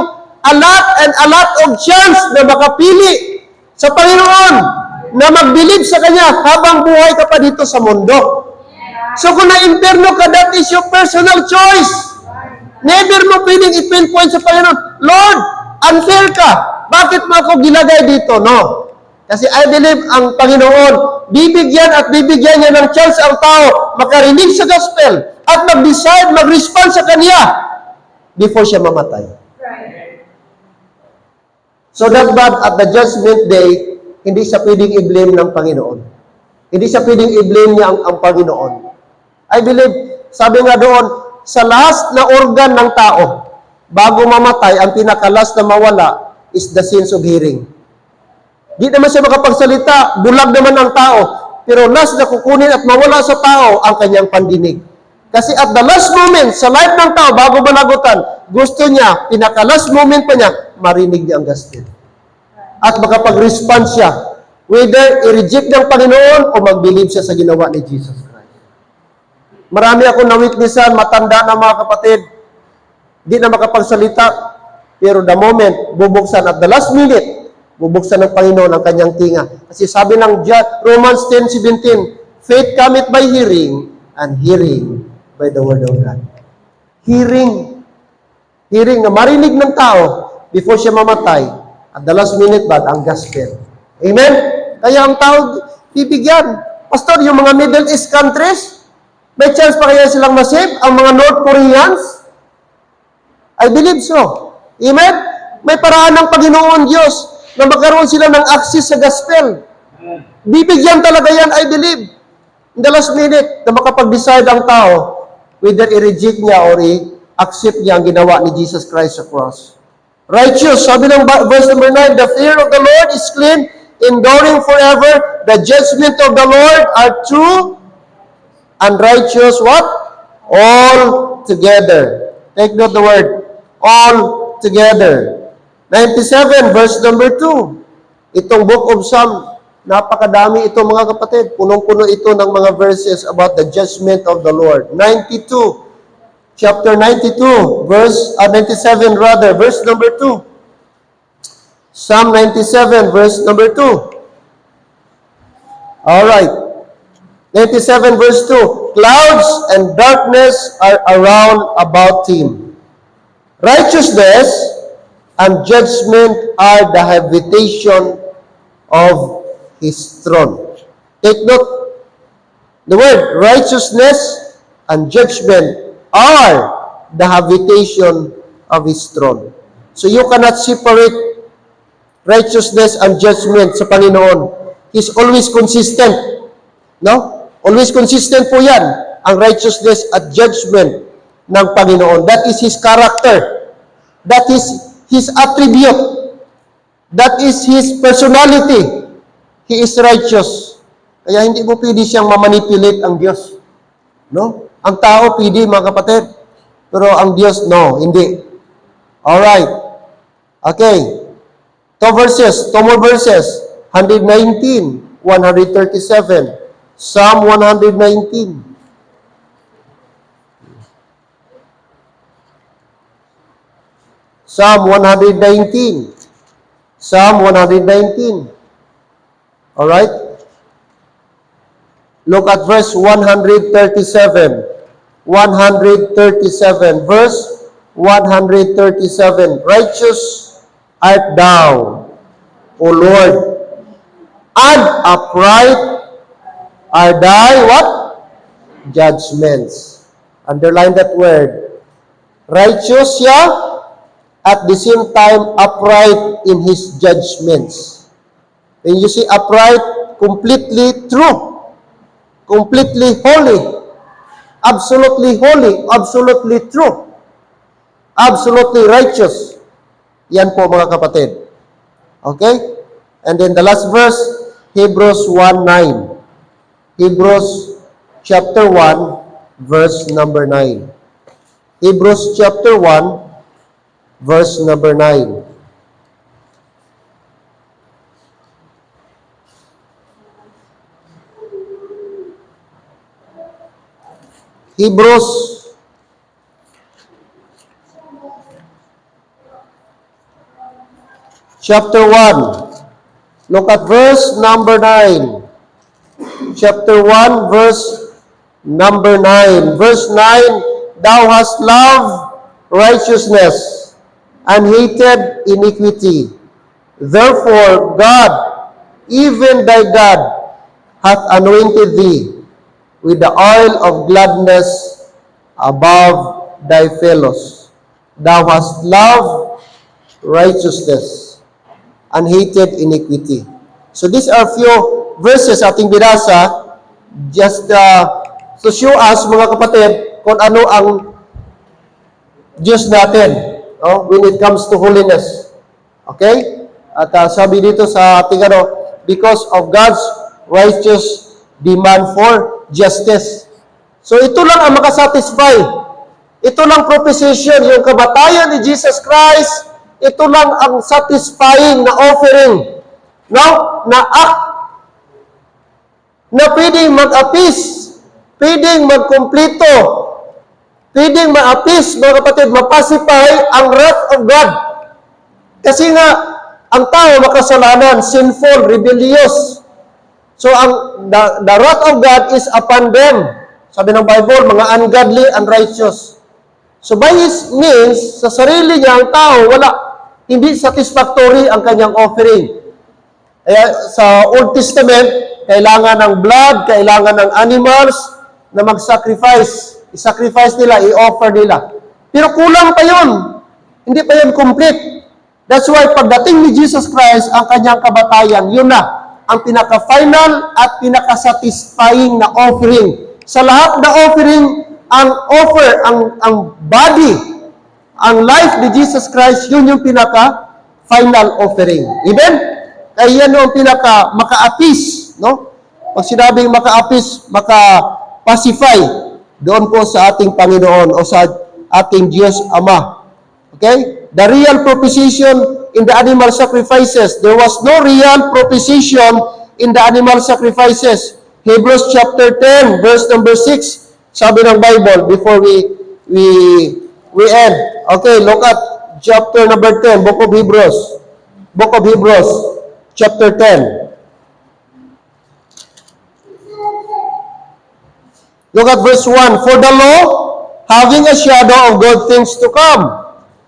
a lot and a lot of chance na makapili sa Panginoon. na mag-believe sa Kanya habang buhay ka pa dito sa mundo. So kung na-imperno ka, that is your personal choice. Never mo pwedeng i-pinpoint sa Panginoon, Lord, unfair ka. Bakit mo ako gilagay dito? No. Kasi I believe ang Panginoon, bibigyan at bibigyan niya ng chance ang tao makarinig sa gospel at mag-decide, mag-respond sa Kanya before siya mamatay. So that bad at the judgment day, hindi siya pwedeng i-blame ng Panginoon. Hindi siya pwedeng i-blame niya ang Panginoon. I believe, sabi nga doon, sa last na organ ng tao, bago mamatay, ang pinakalas na mawala is the sense of hearing. Di naman siya makapagsalita, bulag naman ang tao, pero last na kukunin at mawala sa tao ang kanyang pandinig. Kasi at the last moment, sa life ng tao, bago managutan, gusto niya, pinaka-last moment pa niya, marinig niya ang gospel. At makapag-respond siya, whether i-reject ng Panginoon o mag-believe siya sa ginawa ni Jesus Christ. Marami akong na-witnessan, matanda na mga kapatid, di na makapagsalita, pero the moment, bubuksan at the last minute, bubuksan ng Panginoon ang kanyang tinga. Kasi sabi ng Romans 10:17, faith cometh by hearing, and hearing by the word of God. Hearing. Hearing na marinig ng tao before siya mamatay. At the last minute ba, ang gospel. Amen? Kaya ang tao, bibigyan. Pastor, yung mga Middle East countries, may chance pa kaya silang masave? Ang mga North Koreans? I believe so. Amen? May paraan ng Panginoon Diyos na magkaroon sila ng access sa gospel. Bibigyan talaga yan, I believe. In the last minute, na makapag-decide ang tao whether i-reject niya or i-accept niya ang ginawa ni Jesus Christ sa cross. Righteous, sabi ng verse number 9, the fear of the Lord is clean, enduring forever. The judgment of the Lord are true and righteous, what? All together. Take note the word, all together. 97, verse number 2. Itong book of Psalm, napakadami ito mga kapatid. Punong-puno ito ng mga verses about the judgment of the Lord. 92, chapter 92, verse 97 rather, verse number 2. Psalm 97, verse number 2. All right. 97 verse 2, clouds and darkness are around about him. Righteousness and judgment are the habitation of his throne. Take note, the word righteousness and judgment are the habitation of his throne. So you cannot separate righteousness and judgment sa Panginoon. He's always consistent. No? Always consistent po yan, ang righteousness at judgment ng Panginoon. That is His character. That is His attribute. That is His personality. He is righteous. Kaya hindi mo pwede siyang mamanipulate ang Diyos. No? Ang tao pwede, mga kapatid. Pero ang Diyos, no, hindi. Alright. Okay. Two more verses. 119, 137. Psalm 119. Psalm 119. Psalm 119. All right? Look at verse 137. 137. Verse 137. Righteous art thou, O Lord, and upright are thy what? Judgments. Underline that word. Righteous siya, at the same time upright in his judgments. When you see upright, completely true, completely holy, absolutely true, absolutely righteous. Yan po mga kapatid. Okay? And then the last verse, Hebrews 1:9. Hebrews chapter 1, verse number 9. Hebrews chapter 1, verse number 9. Hebrews chapter 1, Look at verse number 9. Chapter 1, verse number 9. Verse 9, Thou hast loved righteousness and hated iniquity. Therefore, God, even thy God, hath anointed thee with the oil of gladness above thy fellows. Thou hast loved righteousness and hated iniquity. So these are few verses ating binasa just to show us, mga kapatid, kung ano ang Diyos natin when it comes to holiness. Okay? At sabi dito sa ating because of God's righteous demand for justice. So ito lang ang makasatisfy. Ito lang proposition, yung kamatayan ni Jesus Christ, ito lang ang satisfying na offering. Na act na pwedeng mag-apis, pwedeng magkumplito, pwedeng ma-apis, mga kapatid, mapacify ang wrath of God. Kasi nga, ang tao makasalanan, sinful, rebellious. So, the wrath of God is upon them. Sabi ng Bible, mga ungodly, unrighteous. So, by His means, sa sarili niya, ang tao, hindi satisfactory ang kanyang offering. Kaya sa Old Testament, kailangan ng blood, kailangan ng animals na mag-sacrifice. I-sacrifice nila, i-offer nila. Pero kulang pa yun. Hindi pa yun complete. That's why pagdating ni Jesus Christ, ang kanyang kamatayan, yun na, ang pinaka-final at pinaka-satisfying na offering. Sa lahat na offering, ang body, ang life ni Jesus Christ, yun yung pinaka-final offering. Amen? Kaya yan yung maka-apis, no? Pag sinabing maka-apis, maka-pacify, doon po sa ating Panginoon o sa ating Diyos Ama. Okay? The real proposition in the animal sacrifices. There was no real proposition in the animal sacrifices. Hebrews chapter 10, verse number 6, sabi ng Bible before we end. Okay, look at chapter number 10, Book of Hebrews. Book of Hebrews, chapter 10. Look at verse 1. For the law, having a shadow of good things to come,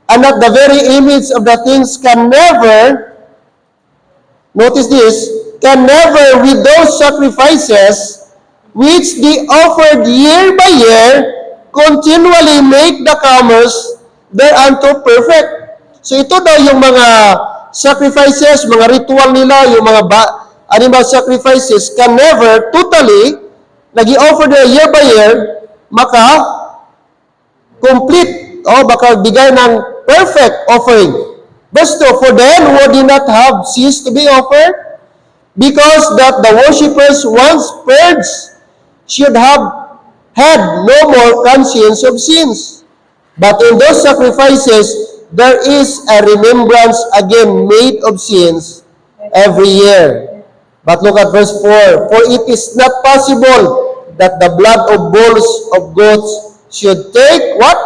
and not the very image of the things, can never, notice this, can never with those sacrifices which they offered year by year, continually make the comers thereunto perfect. So ito daw yung mga sacrifices, mga ritual nila, yung mga animal sacrifices can never totally, nag-i-offer nila year by year, complete, baka bigay ng perfect offering. Verse 2, for then would he not have ceased to be offered, because that the worshippers once purged should have had no more conscience of sins. But in those sacrifices, there is a remembrance again made of sins every year. But look at verse 4, for it is not possible that the blood of bulls of goats should take what?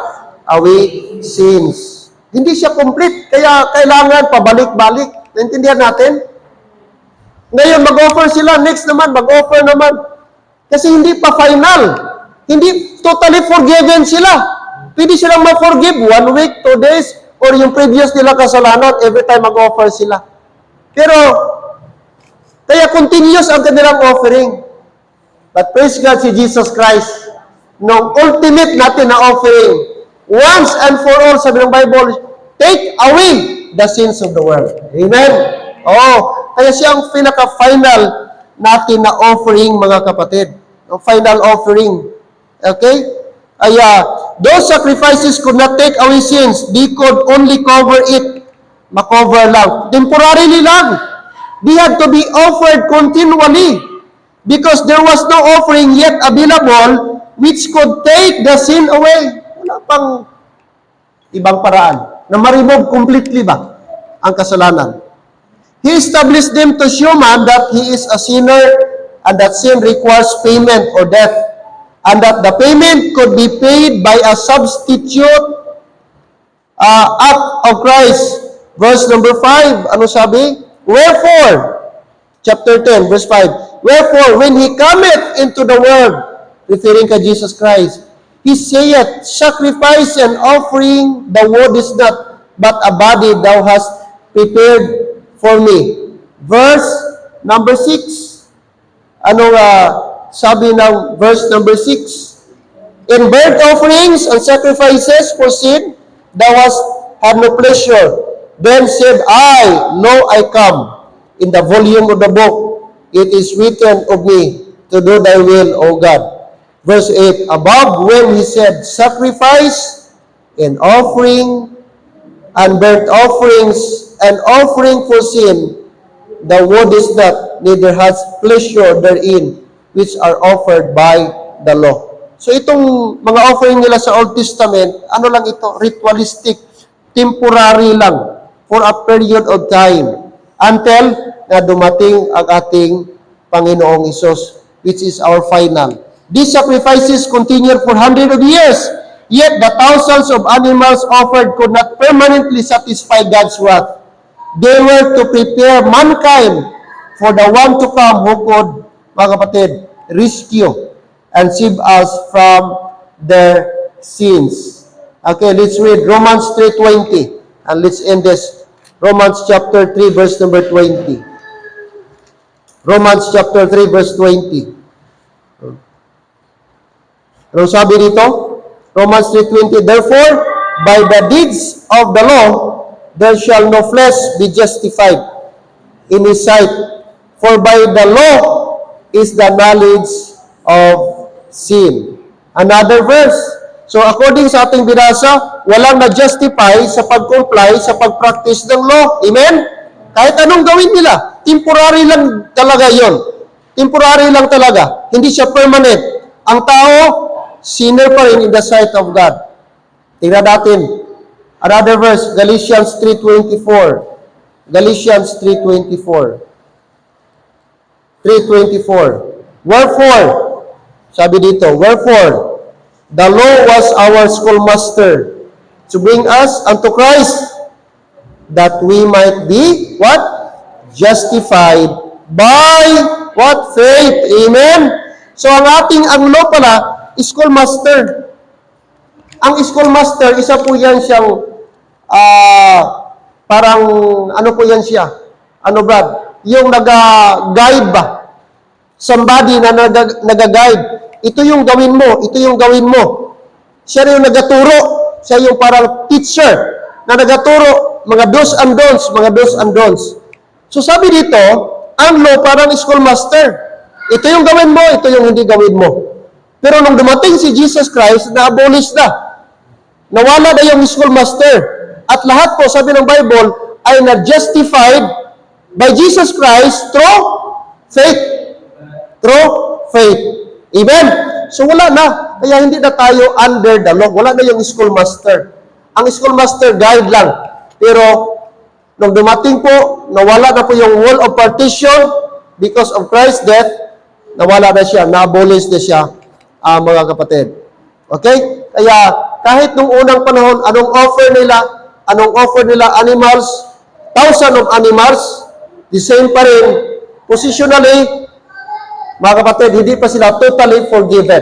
Away sins. Hindi siya complete, kaya kailangan pabalik-balik. Naintindihan natin? Ngayon, mag-offer sila, next naman, mag-offer naman. Kasi hindi pa final. Hindi totally forgiven sila. Pwede silang ma-forgive 1 week, 2 days, or yung previous nila kasalanan, every time mag-offer sila. Pero, kaya continuous ang kanilang offering. But praise God si Jesus Christ, nung ultimate natin na offering, once and for all, sabi ng Bible, take away the sins of the world. Amen? Kaya siya ang pinaka-final natin na offering, mga kapatid. Ang final offering. Okay? Kaya, those sacrifices could not take away sins. They could only cover it. Ma-cover lang. Temporarily lang. They had to be offered continually. Because there was no offering yet available which could take the sin away. Wala pang ibang paraan na ma-remove completely ba ang kasalanan. He established them to show man that he is a sinner and that sin requires payment or death, and that the payment could be paid by a substitute act of Christ. Verse number 5, ano sabi? Wherefore, chapter 10, verse 5. Wherefore, when he cometh into the world, referring to Jesus Christ, he saith, sacrifice and offering thou wouldest not, but a body thou hast prepared for me. Verse number 6. Ano sabi ng verse number 6? In burnt offerings and sacrifices for sin, thou hast had no pleasure. Then said I, lo, I come. In the volume of the book, it is written of me to do thy will, O God. Verse 8, above when he said, sacrifice and offering and burnt offerings and offering for sin, thou wouldest not, neither hast pleasure therein, which are offered by the law. So itong mga offering nila sa Old Testament, ano lang ito? Ritualistic, temporary lang, for a period of time, until na dumating ang ating Panginoong Hesus, which is our final. These sacrifices continued for hundreds of years, yet the thousands of animals offered could not permanently satisfy God's wrath. They were to prepare mankind for the one to come who could, mga kapatid, rescue and save us from their sins. Okay, let's read Romans 3:20 and let's end this. Romans chapter 3 verse number 20. Romans chapter 3 verse 20. Ano sabi dito? Romans 3:20, therefore, by the deeds of the law, there shall no flesh be justified in his sight. For by the law is the knowledge of sin. Another verse. So according sa ating binasa, walang na-justify sa pag-comply, sa pag-practice ng law. Amen? Kahit anong gawin nila, temporary lang talaga yon. Temporary lang talaga. Hindi siya permanent. Ang tao, sinner pa rin in the sight of God. Tingnan natin. Another verse, Galatians 3:24. Galatians 3:24. 3:24. Wherefore, sabi dito, wherefore, the law was our schoolmaster to bring us unto Christ, that we might be, what? Justified by, what? Faith. Amen? So, ang law pala, schoolmaster. Ang schoolmaster, isa po yan siyang, parang, ano po yan siya? Ano, Brad? Yung nag-guide ba? Somebody na nag-guide. Ito yung gawin mo, ito yung gawin mo. Siya yung nagaturo, siya yung parang teacher na nagaturo, mga do's and don'ts, mga do's and don'ts. So sabi dito, ang law parang schoolmaster. Ito yung gawin mo, ito yung hindi gawin mo. Pero nung dumating si Jesus Christ, na-abolish na. Nawala na yung schoolmaster. At lahat po, sabi ng Bible, ay na-justified by Jesus Christ through faith. Through faith. Amen? So wala na. Kaya hindi na tayo under the law. Wala na yung schoolmaster. Ang schoolmaster guide lang. Pero nung dumating po, nawala na po yung wall of partition because of Christ's death. Nawala na siya. Na-abolish na siya, mga kapatid. Okay? Kaya kahit nung unang panahon, anong offer nila? Anong offer nila? Animals, thousands of animals, the same pa rin. Positionally, mga kapatid, hindi pa sila totally forgiven.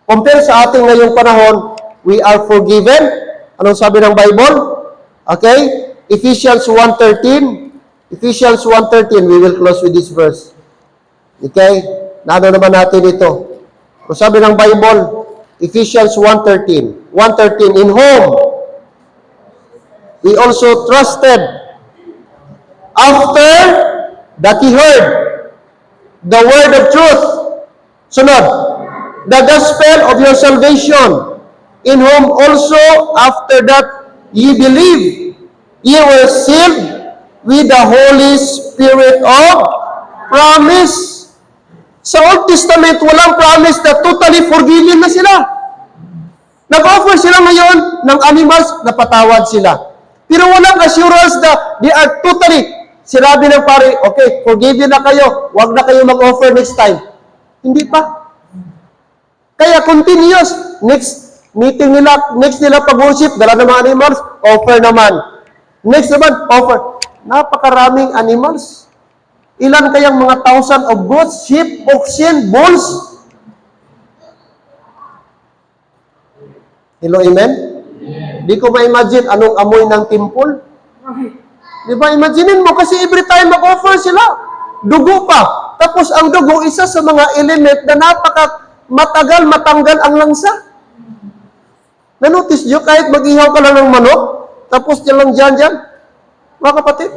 Compare sa ating ngayong panahon, we are forgiven. Anong sabi ng Bible? Okay? Ephesians 1:13. Ephesians 1:13. We will close with this verse. Okay? Naano naman natin ito. Kung sabi ng Bible, Ephesians 1:13. 1:13. In whom we also trusted after that he heard the word of truth. Sunod, the gospel of your salvation, in whom also after that ye believe, ye were sealed with the Holy Spirit of promise. Sa Old Testament, walang promise na totally forgiven na sila. Nag-offer sila ngayon ng animals, napatawad sila. Pero walang assurance na they are totally. Sinabi ng pare, okay, forgiven na kayo, huwag na kayo mag-offer next time. Hindi pa. Kaya continuous. Next meeting nila, next nila pag-worship, dala ng mga animals, offer naman. Next naman, offer. Napakaraming animals. Ilan kayang mga thousand of goats, sheep, oxen, bulls? Hello, amen? Di ko ma-imagine anong amoy ng temple. Di ba? Imaginin mo, kasi every time mag-offer sila, dugo pa. Tapos ang dugo, isa sa mga element na matagal matanggal ang langsa. Na-notice nyo, kahit mag-ihaw ka lang ng manok, tapos yan lang dyan, mga kapatid.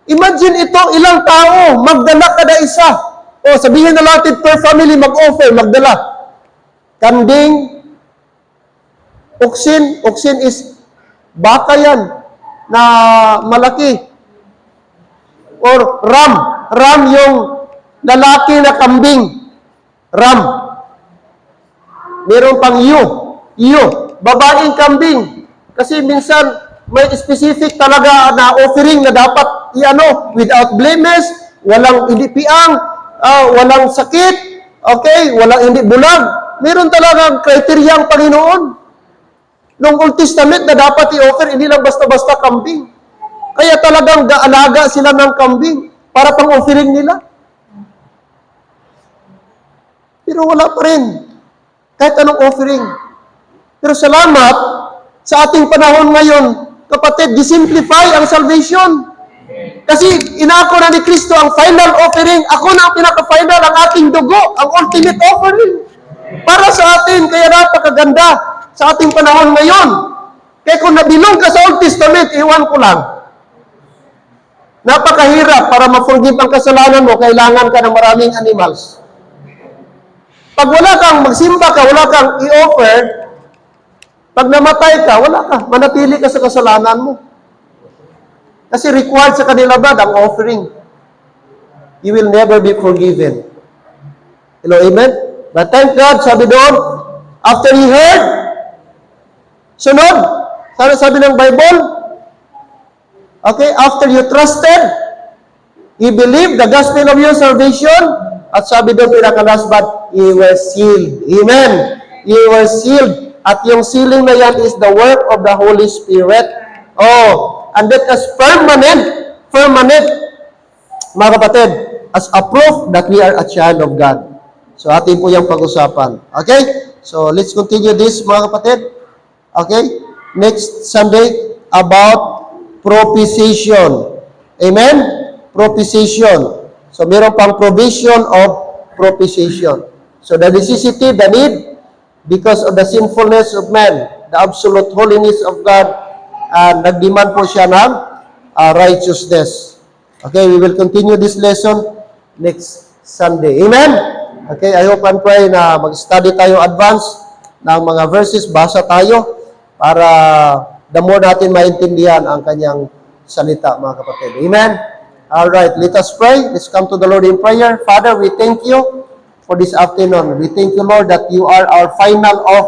Imagine ito, ilang tao, magdala kada isa. O, sabihin na natin per family mag-offer, magdala. Kambing, oxen is baka yan na malaki. Or ram yung lalaki na kambing. Ram. Meron pang babaeng kambing. Kasi minsan, may specific talaga na offering na dapat without blemish, walang ilipiang, walang sakit, okay, walang hindi bulag. Meron talagang kriteria ang Panginoon. Noong Old Testament na dapat i-offer, hindi lang basta-basta kambing. Kaya talagang gaalaga sila ng kambing para pang offering nila. Pero wala pa rin. Kahit anong offering. Pero salamat, sa ating panahon ngayon, kapatid, disimplify ang salvation. Kasi inako na ni Kristo ang final offering. Ako na ang pinaka-final, ang ating dugo, ang ultimate offering. Para sa atin, kaya napakaganda sa ating panahon ngayon. Kaya kung nabilong ka sa Old Testament, iwan ko lang. Napakahirap para ma-forgive ang kasalanan mo, kailangan ka ng maraming animals. Pag wala kang magsimba ka, wala kang i-offer, pag namatay ka, wala ka. Manatili ka sa kasalanan mo. Kasi required sa kanila ba ang offering. You will never be forgiven. Hello, amen? But thank God, sabi doon, after he heard, sunod, sabi ng Bible, okay, after you trusted, you believed the gospel of your salvation, at sabi doon, pinakalasbat, you were sealed. Amen? You were sealed. At yung sealing na yan is the work of the Holy Spirit. Oh, and that is permanent, mga kapatid, as a proof that we are a child of God. So, atin po yung pag-usapan. Okay? So, let's continue this, mga kapatid. Okay? Next Sunday, about propitiation. Amen? Propitiation. So, meron pang provision of propitiation. So, the necessity, the need, because of the sinfulness of man, the absolute holiness of God, nagdemand po siya ng righteousness. Okay, we will continue this lesson next Sunday. Amen? Okay, I hope and pray na mag-study tayo advance ng mga verses, basa tayo, para the more natin maintindihan ang kanyang salita, mga kapatid. Amen? Alright, let us pray. Let's come to the Lord in prayer. Father, we thank you for this afternoon. We thank you, Lord, that you are our final offer.